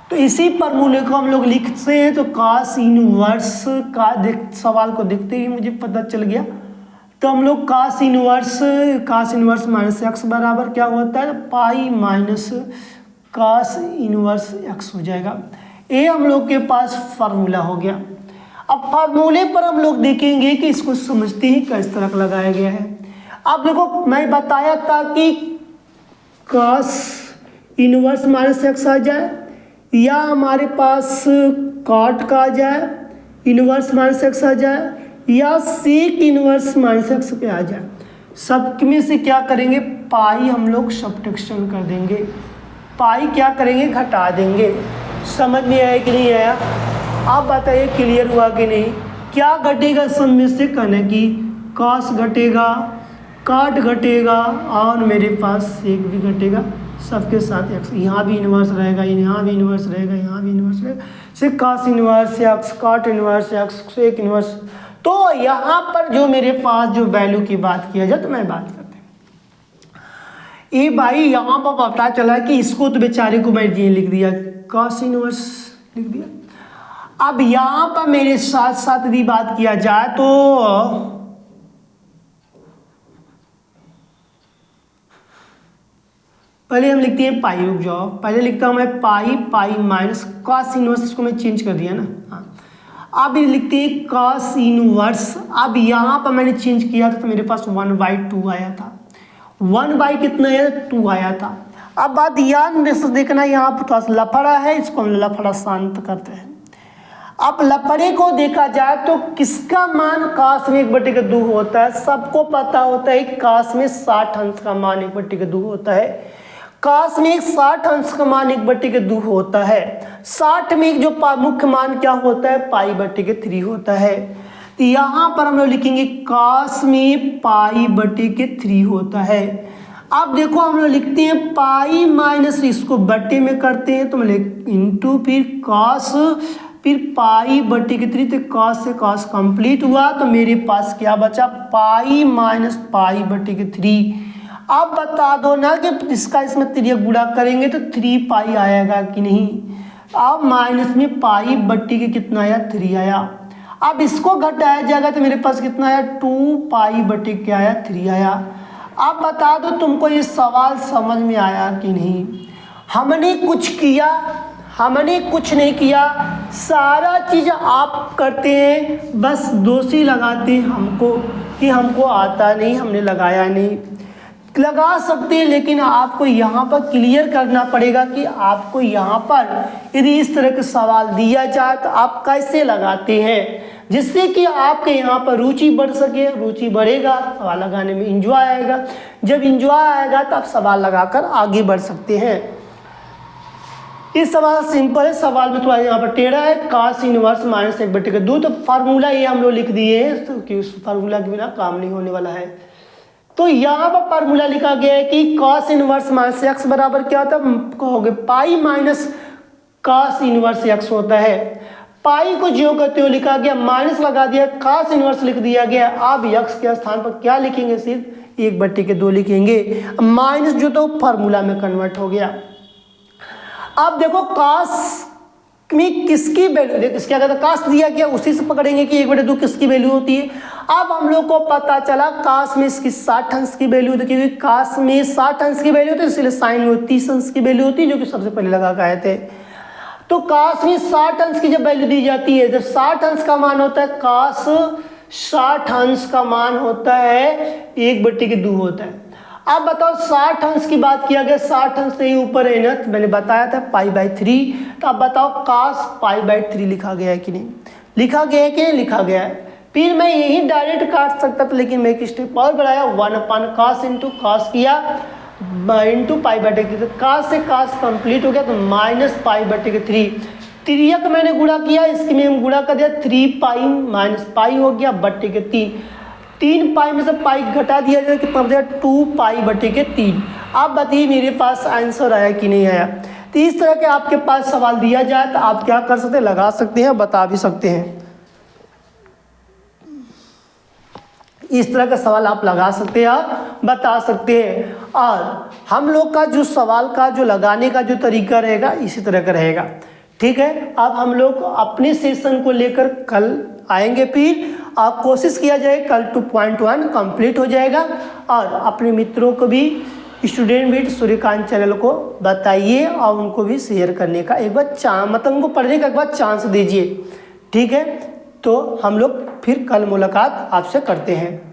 तो इसी फार्मूले को हम लोग लिखते हैं, तो कॉस इनवर्स का सवाल को देखते ही मुझे पता चल गया। तो हम लोग कॉस इनवर्स -x बराबर क्या होता है, pi minus cos inverse x हो जाएगा। ये हम लोग के पास फार्मूला हो गया। अब फार्मूले पर हम लोग देखेंगे कि इसको समझते ही किस तरह लगाया गया है। अब देखो मैं बताया था कि कॉस इनवर्स -x आ जाए या हमारे पास कॉट का आ जाए इनवर्स -x आ जाए या सेक इनवर्स -x पे आ जाए, सब में से क्या करेंगे, पाई हम लोग सब्ट्रैक्शन कर देंगे, पाई क्या करेंगे, घटा देंगे। समझ में आया कि नहीं आया, आप बताइए क्लियर हुआ कि नहीं। क्या घटेगा सब में से, कहना कि कॉस घटेगा, काट घटेगा और मेरे पास सेक भी घटेगा, सबके साथ x, यहाँ भी इन्वर्स रहेगा, यहाँ भी इन्वर्स रहेगा, यहाँ भी इन्वर्स रहेगा, से कॉस इन्वर्स x, काट इन्वर्स x, सेक इन्वर्स। तो यहाँ पर जो मेरे पास जो वैल्यू की बात किया जाए तो मैं बात करते हैं, ये भाई यहाँ पर पता चला कि इसको तो बेचारे को मैं ये लिख दिया, कॉस इन्वर्स लिख दिया। अब यहाँ पर मेरे साथ साथ यदि बात किया जाए तो पहले हम लिखते हैं पाई, रुक जाओ, पहले लिखता हूँ मैं पाई माइनस कॉस इनवर्स, इसको मैं चेंज कर दिया ना, हाँ। अब ये लिखते हैं कॉस इनवर्स, अब यहाँ पर मैंने चेंज किया था तो मेरे पास 1/2 आया था, 1 कितना आया, 2 आया था। अब बात याद से देखना, यहाँ पर थोड़ा सा लफड़ा है, इसको हम लफड़ा शांत करते हैं। अब लफड़े को देखा जाए तो किसका मान काश में 1/2 होता है, सबको पता होता है काश में 60 अंश का मान 1/2 होता है, काश में 60 अंश का मान 1/2 होता है। 60 में जो मुख्य मान क्या होता है, π/3 होता है। तो यहाँ पर हम लोग लिखेंगे काश में π/3 होता है। अब देखो हम लोग लिखते हैं पाई माइनस, इसको बट्टे में करते हैं तो मतलब इंटू फिर कॉस, फिर π/3, तो कॉस से कॉस कंप्लीट हुआ तो मेरे पास क्या बचा, पाई माइनस π/3। अब बता दो ना कि इसका इसमें तिर्यक गुणा करेंगे तो 3π आएगा कि नहीं। अब माइनस में π/के कितना आया, 3 आया। अब इसको घटाया जाएगा तो मेरे पास कितना आया, 2π/, क्या आया, 3 आया। अब बता दो तुमको ये सवाल समझ में आया कि नहीं। हमने कुछ किया, हमने कुछ नहीं किया, सारा चीज़ आप करते हैं, बस दोषी लगाते हैं हमको कि हमको आता नहीं, हमने लगाया नहीं। लगा सकते हैं, लेकिन आपको यहाँ पर क्लियर करना पड़ेगा कि आपको यहाँ पर यदि इस तरह का सवाल दिया जाए तो आप कैसे लगाते हैं, जिससे कि आपके यहाँ पर रुचि बढ़ सके। रुचि बढ़ेगा, सवाल लगाने में इंजॉय आएगा। जब इंजॉय आएगा तो आप सवाल लगाकर आगे बढ़ सकते हैं। इस सवाल सिंपल है, सवाल में थोड़ा यहाँ पर टेढ़ा है। cos इनवर्स -1/2, तो फार्मूला ये हम लोग लिख दिए हैं क्योंकि उस फार्मूला के बिना काम नहीं होने वाला है। तो यहाँ पर फार्मूला लिखा गया है कि cos इनवर्स -x बराबर क्या होता है, कहोगे pi minus cos inverse x होता है। पाई को ज्यों करते हुए लिखा गया, माइनस लगा दिया, cos इनवर्स लिख दिया गया। आप x के स्थान पर क्या लिखेंगे, सिर्फ 1/2 लिखेंगे। माइनस जो तो फार्मूला में कन्वर्ट हो गया। अब देखो cos में किसकी वैल्यू, क्या कहता है cos दिया गया, उसी से पकड़ेंगे कि 1/2 किसकी वैल्यू होती है। अब हम लोग को पता चला cos में इसकी 60 अंश की वैल्यू होती है, क्योंकि cos में 60 अंश की वैल्यू होती है, इसलिए साइन में 30 अंश की वैल्यू होती है, जो कि सबसे पहले लगा के आए थे। तो cos में 60 अंश की जब वैल्यू दी जाती है, जब 60 अंश का मान होता है, cos 60 अंश का मान होता है 1/2 होता है। अब बताओ 60 अंश की बात किया गया, 60 अंश से ही ऊपर है ना, तो मैंने बताया था π/3। तो अब बताओ cos π/3 लिखा गया है कि नहीं, लिखा गया है कि नहीं लिखा गया है। फिर मैं यही डायरेक्ट काट सकता था, लेकिन मैं एक स्टेप और बढ़ाया, 1/cos इंटू cos किया इंटू π/3, तो cos से cos कंप्लीट हो गया, तो -π/3। तिर्यक मैंने गुणा किया, इसकी में गुणा कर दिया, 3π माइनस पाई हो गया /3। 3π में से पाई घटा दिया जाए, कितना बचा 2π/3। आप बताइए मेरे पास आंसर आया कि नहीं आया। तो इस तरह के आपके पास सवाल दिया जाए तो आप क्या कर सकते हैं, लगा सकते हैं, बता भी सकते हैं। इस तरह का सवाल आप लगा सकते हैं, बता सकते हैं। और हम लोग का जो सवाल का जो लगाने का जो तरीका रहेगा इसी तरह का रहेगा, ठीक है। अब हम लोग अपने सेशन को लेकर कल आएंगे, फिर आप कोशिश किया जाए कल 2.1 कंप्लीट हो जाएगा। और अपने मित्रों को भी स्टूडेंट विद सूर्यकांत चैनल को बताइए और उनको भी शेयर करने का एक बार मतलब उनको पढ़ने का एक बार चांस दीजिए, ठीक है। तो हम लोग फिर कल मुलाकात आपसे करते हैं।